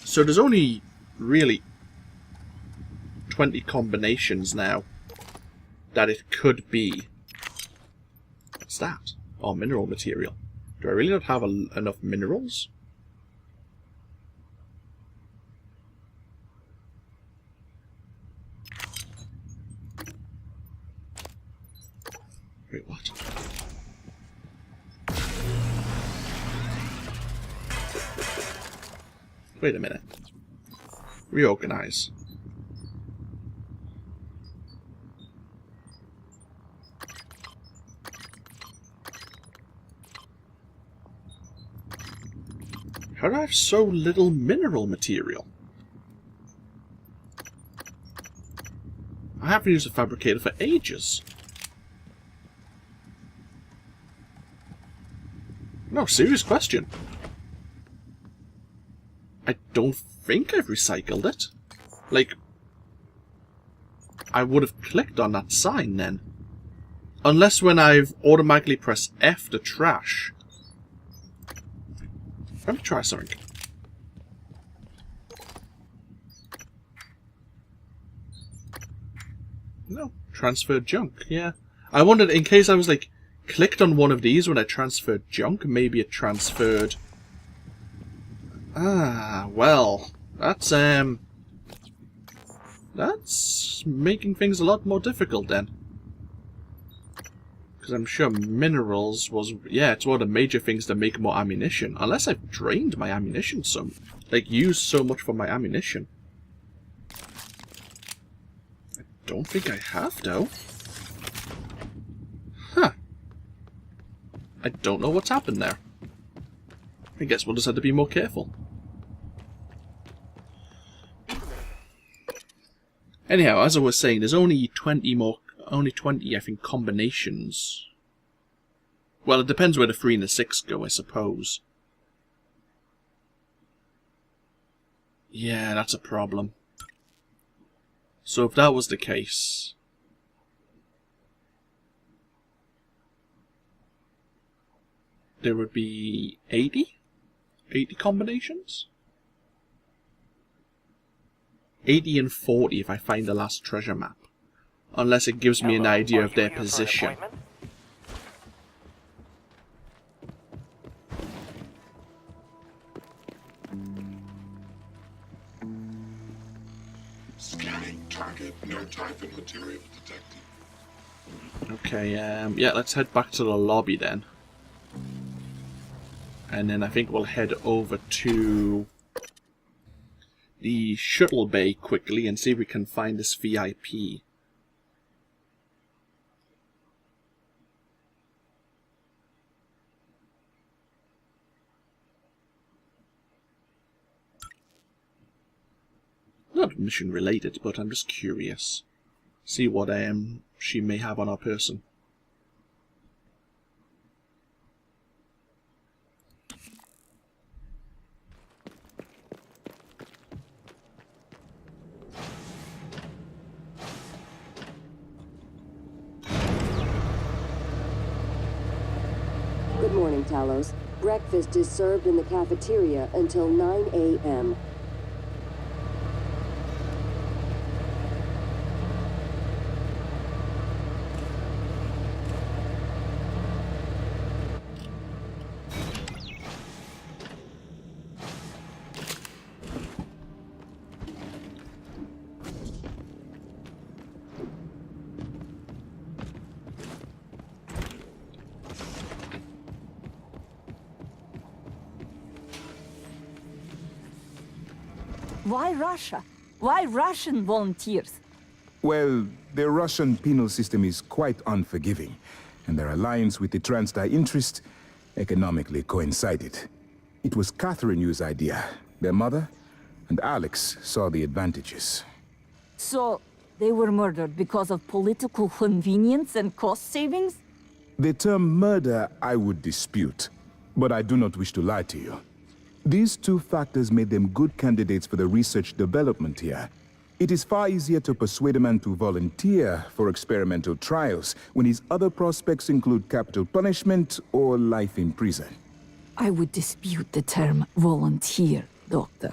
So there's only really 20 combinations now that it could be. What's that? Oh, mineral material. Do I really not have enough minerals? Wait, what? Wait a minute. Reorganize. How do I have so little mineral material? I haven't used a fabricator for ages. No, serious question. I don't think I've recycled it. Like, I would have clicked on that sign then. Unless when I've automatically pressed F to trash. Let me try something. No, transferred junk, yeah. I wondered, in case I was like, clicked on one of these when I transferred junk, maybe it transferred... Ah, well, that's making things a lot more difficult then. Because I'm sure minerals was... Yeah, it's one of the major things to make more ammunition. Unless I've drained my ammunition some... Like, used so much for my ammunition. I don't think I have, though. Huh. I don't know what's happened there. I guess we'll just have to be more careful. Anyhow, as I was saying, there's only 20, I think, combinations. Well, it depends where the 3 and the 6 go, I suppose. Yeah, that's a problem. So if that was the case... There would be 80? 80 combinations? 80 and 40 if I find the last treasure map. Unless it gives me an idea of their position. Scanning target, no Tython material detected. Okay, yeah, let's head back to the lobby then. And then I think we'll head over to the shuttle bay quickly and see if we can find this VIP. not mission related, but I'm just curious. See what she may have on her person. Good morning, Talos. Breakfast is served in the cafeteria until 9 a.m. Why Russia? Why Russian volunteers? Well, the Russian penal system is quite unforgiving, and their alliance with the Transdai interest economically coincided. It was Catherine Yu's idea. Their mother and Alex saw the advantages. So, they were murdered because of political convenience and cost savings? The term murder I would dispute, but I do not wish to lie to you. These two factors made them good candidates for the research development here. It is far easier to persuade a man to volunteer for experimental trials when his other prospects include capital punishment or life in prison. I would dispute the term volunteer, Doctor.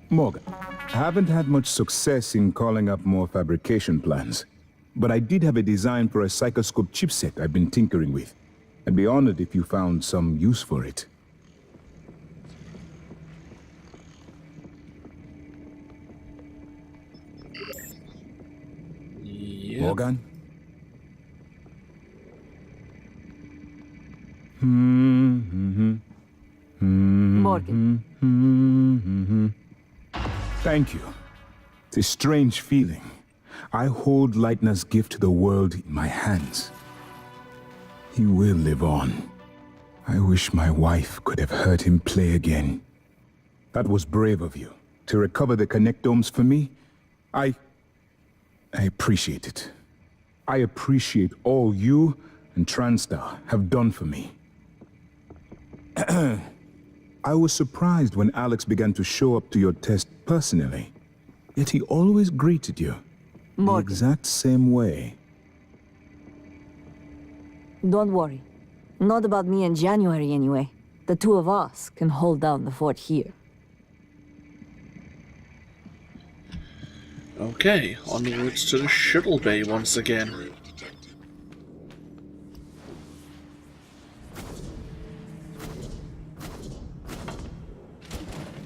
Morgan, I haven't had much success in calling up more fabrication plans, but I did have a design for a psychoscope chipset I've been tinkering with. I'd be honored if you found some use for it. Yeah. Morgan? Morgan. Thank you. It's a strange feeling. I hold Leitner's gift to the world in my hands. He will live on. I wish my wife could have heard him play again. That was brave of you. To recover the connectomes for me, I appreciate it. I appreciate all you and Transtar have done for me. I was surprised when Alex began to show up to your test personally. Yet he always greeted you. The exact same way. Don't worry. Not about me in January, anyway. The two of us can hold down the fort here. Okay, onwards to the shuttle bay once again.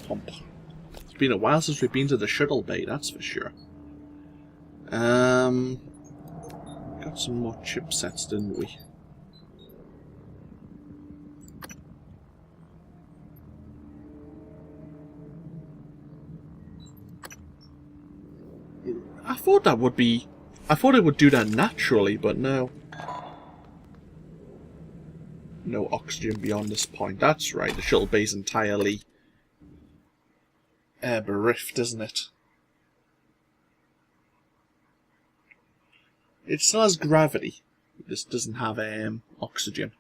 Pump. It's been a while since we've been to the shuttle bay, that's for sure. Got some more chipsets, didn't we? I thought it would do that naturally, but no. No oxygen beyond this point. That's right, the shuttle bay's entirely bereft, isn't it? It still has gravity. This doesn't have oxygen.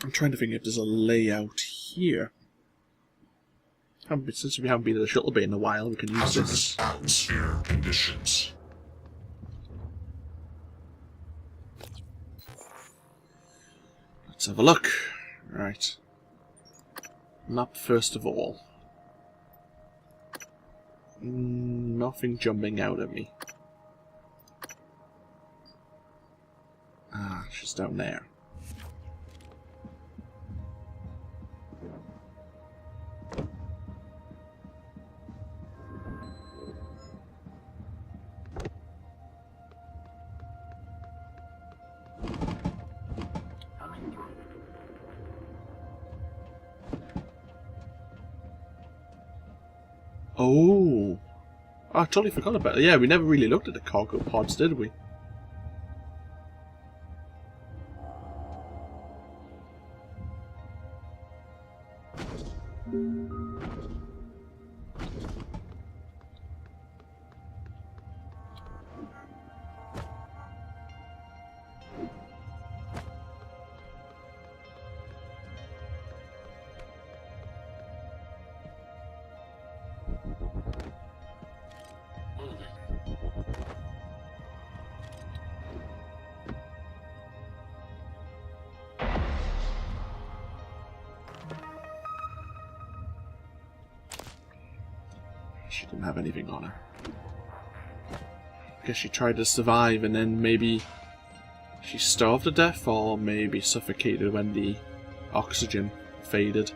I'm trying to think if there's a layout here. Since we haven't been to the shuttle bay in a while, we can use this. Atmosphere conditions. Let's have a look. Right. Map first of all. Nothing jumping out at me. Ah, she's down there. Oh, Oh, I totally forgot about it. Yeah, we never really looked at the cargo pods, did we? She didn't have anything on her. I guess she tried to survive and then maybe she starved to death, or maybe suffocated when the oxygen faded.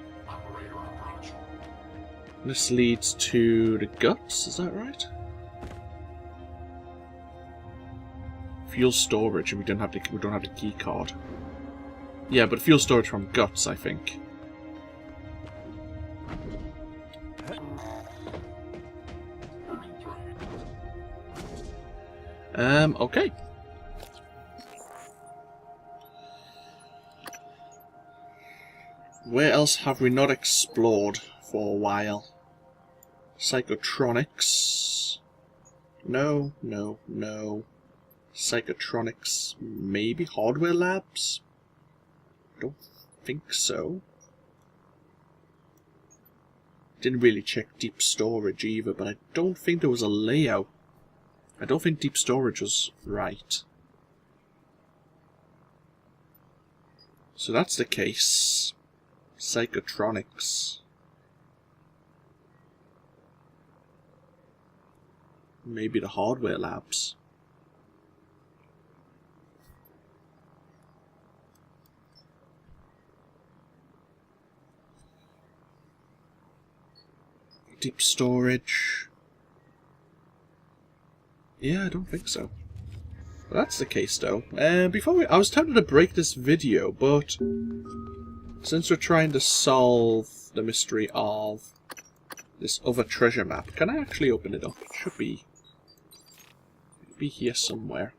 This leads to the guts, is that right? Fuel storage, and we don't have the key card. Yeah, but fuel storage from guts, I think. Okay. Where else have we not explored for a while? Psychotronics. No, no, no. Psychotronics. Maybe hardware labs? Don't think so. Didn't really check deep storage either, but I don't think there was a layout. I don't think deep storage was right. So that's the case. Psychotronics. Maybe the hardware labs. Deep storage. Yeah, I don't think so. Well, that's the case, though. I was tempted to break this video, but since we're trying to solve the mystery of this other treasure map, can I actually open it up? It should be here somewhere.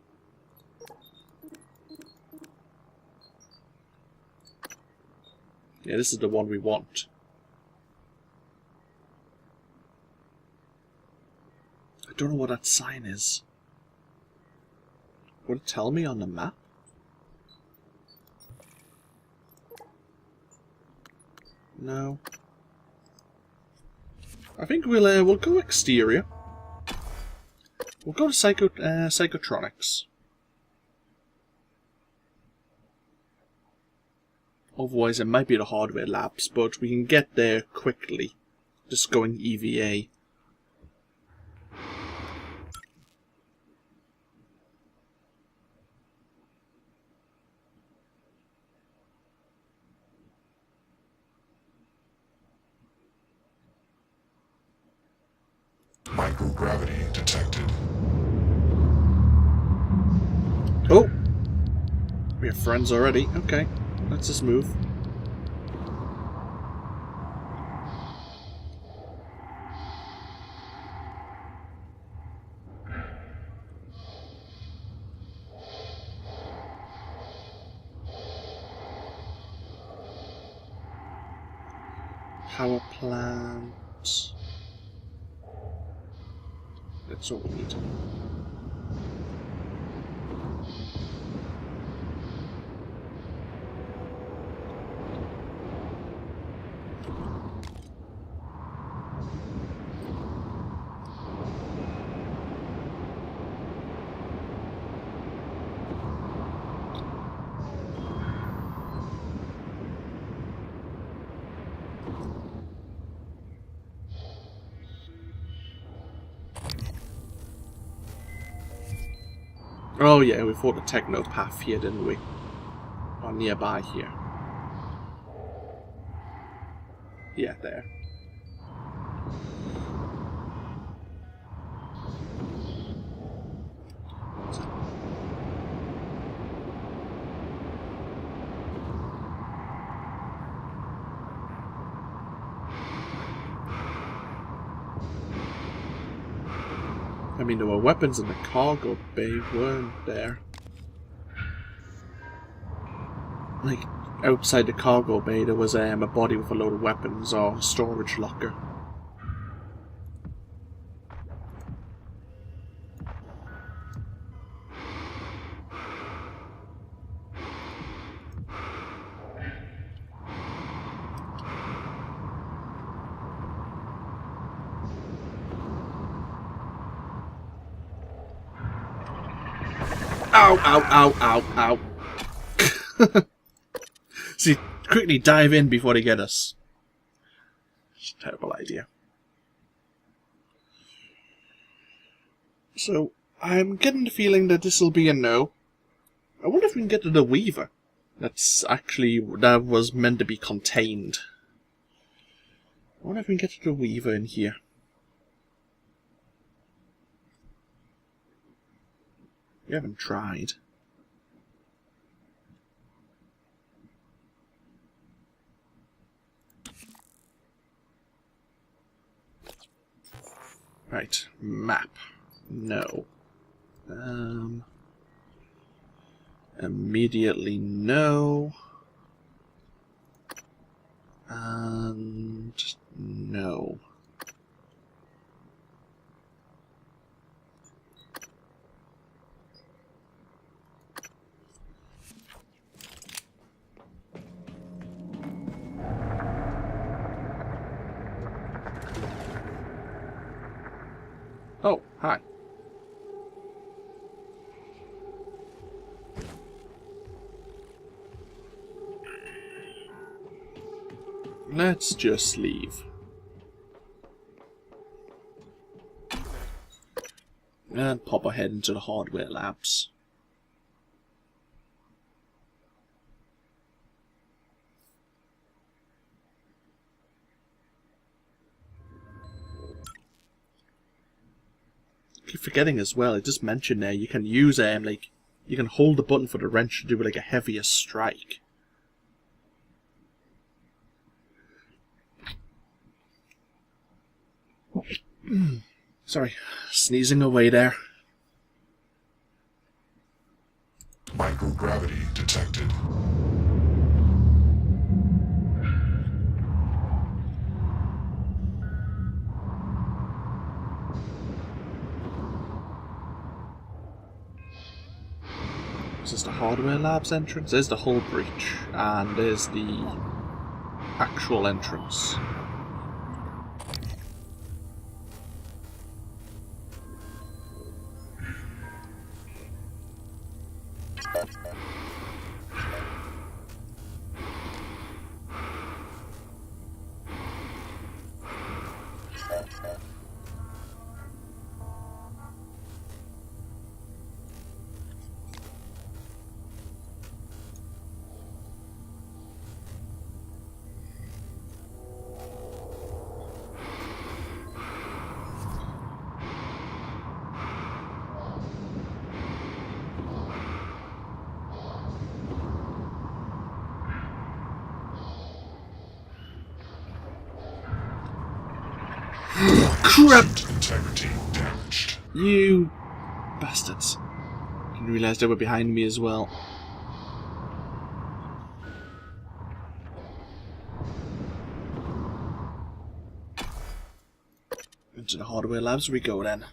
Yeah, this is the one we want. I don't know what that sign is. Would it tell me on the map? No. I think we'll go exterior. We'll go to psychotronics. Otherwise, it might be the hardware labs, but we can get there quickly. Just going EVA. Microgravity detected. Oh! We have friends already. Okay, let's just move. Power plant. That's all we need. Oh yeah, we fought the techno path here, didn't we? Or nearby here. Yeah, there. I mean, there were weapons in the cargo bay, weren't there? Like, outside the cargo bay, there was a body with a load of weapons or a storage locker. Ow, ow, ow, ow, ow. See, quickly dive in before they get us. It's a terrible idea. So, I'm getting the feeling that this will be a no. I wonder if we can get to the Weaver. That was meant to be contained. I wonder if we can get to the Weaver in here. We haven't tried. Right, map. No. Immediately no. And no. Oh, hi. Let's just leave. And pop our head into the hardware labs. Keep forgetting as well, it just mentioned there you can use like you can hold the button for the wrench to do like a heavier strike. Sorry, sneezing away there. Microgravity detected. Is this the hardware labs entrance? There's the hull breach, and there's the actual entrance. Crap! Integrity damaged. You bastards. Didn't realise they were behind me as well. Into the hardware labs we go then.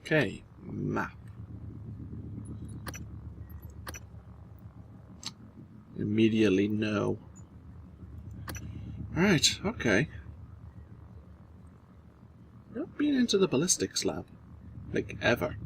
Okay, map. Immediately no. Right, okay. Not been into the ballistics lab. Like, ever.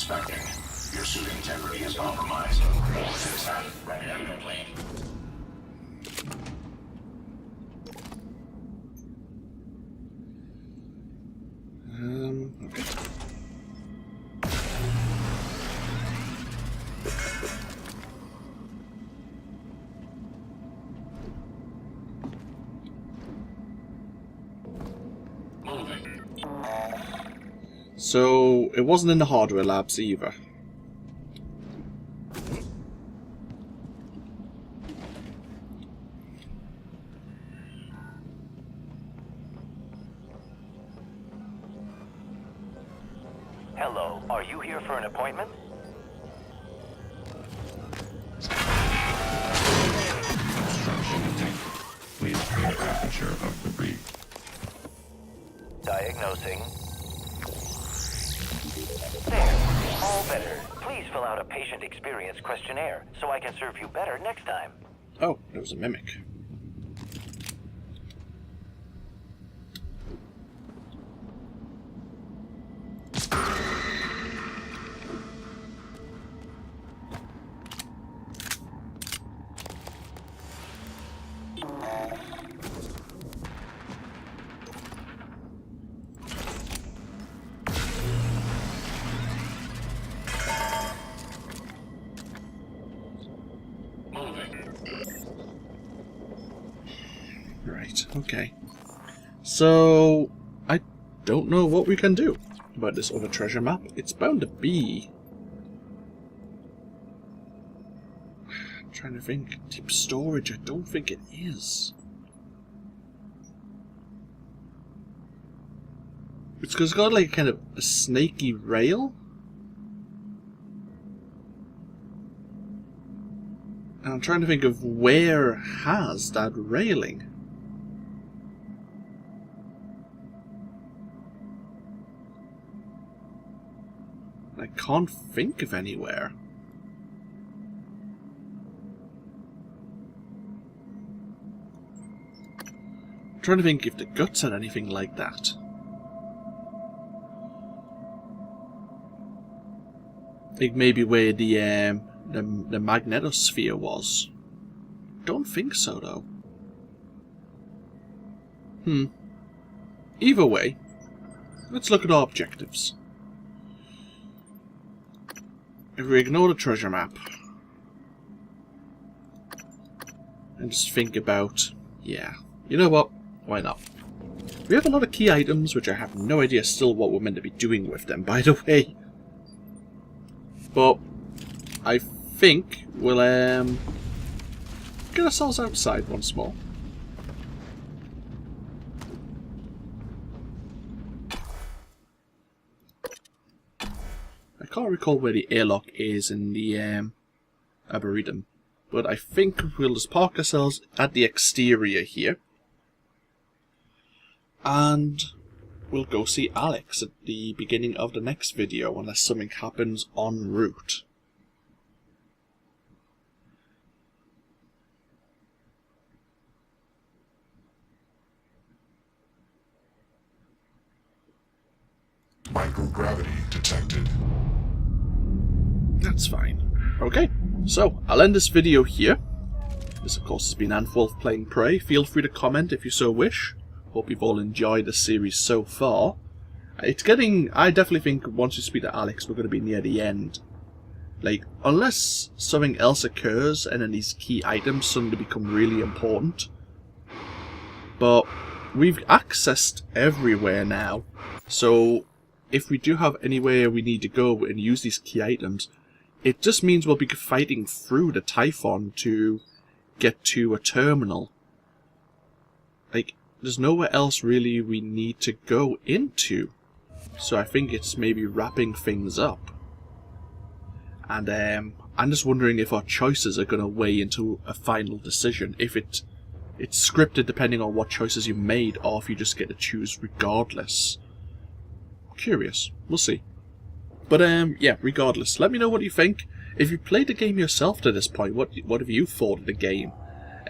expecting. Your suit integrity is compromised. Fix that. Ready and complete. Okay. So, it wasn't in the hardware labs either. Hello, are you here for an appointment? Construction detected. Please clear aperture of debris. Diagnosing. There, all better. Please fill out a patient experience questionnaire so I can serve you better next time. Oh, there was a mimic. Right, okay. So, I don't know what we can do about this other treasure map. It's bound to be... I'm trying to think. Deep storage, I don't think it is. It's because it's got like kind of a snaky rail. And I'm trying to think of where has that railing. I can't think of anywhere. I'm trying to think if the guts had anything like that. Like maybe where the magnetosphere was. Don't think so though. Either way, let's look at our objectives. If we ignore the treasure map and just think about, yeah, you know what? Why not? We have a lot of key items, which I have no idea still what we're meant to be doing with them, by the way. But I think we'll get ourselves outside once more. I can't recall where the airlock is in the Arboretum, but I think we'll just park ourselves at the exterior here. And we'll go see Alex at the beginning of the next video, unless something happens en route. Microgravity detected. That's fine. Okay, so I'll end this video here. This of course has been AnthWolf playing Prey. Feel free to comment if you so wish. Hope you've all enjoyed the series so far. It's getting... I definitely think once we speak to Alex we're going to be near the end. Like, unless something else occurs and then these key items suddenly become really important. But we've accessed everywhere now. So if we do have anywhere we need to go and use these key items, it just means we'll be fighting through the Tython to get to a terminal. Like, there's nowhere else really we need to go into. So I think it's maybe wrapping things up. And I'm just wondering if our choices are going to weigh into a final decision. If it's scripted depending on what choices you made, or if you just get to choose regardless. Curious. We'll see. But yeah, regardless, let me know what you think. If you played the game yourself to this point, what have you thought of the game?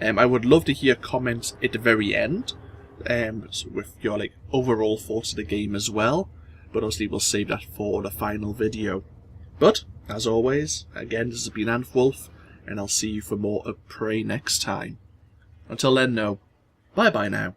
I would love to hear comments at the very end, with your like overall thoughts of the game as well. But obviously we'll save that for the final video. But, as always, again, this has been AnthWolf, and I'll see you for more of Prey next time. Until then, no. Bye-bye now.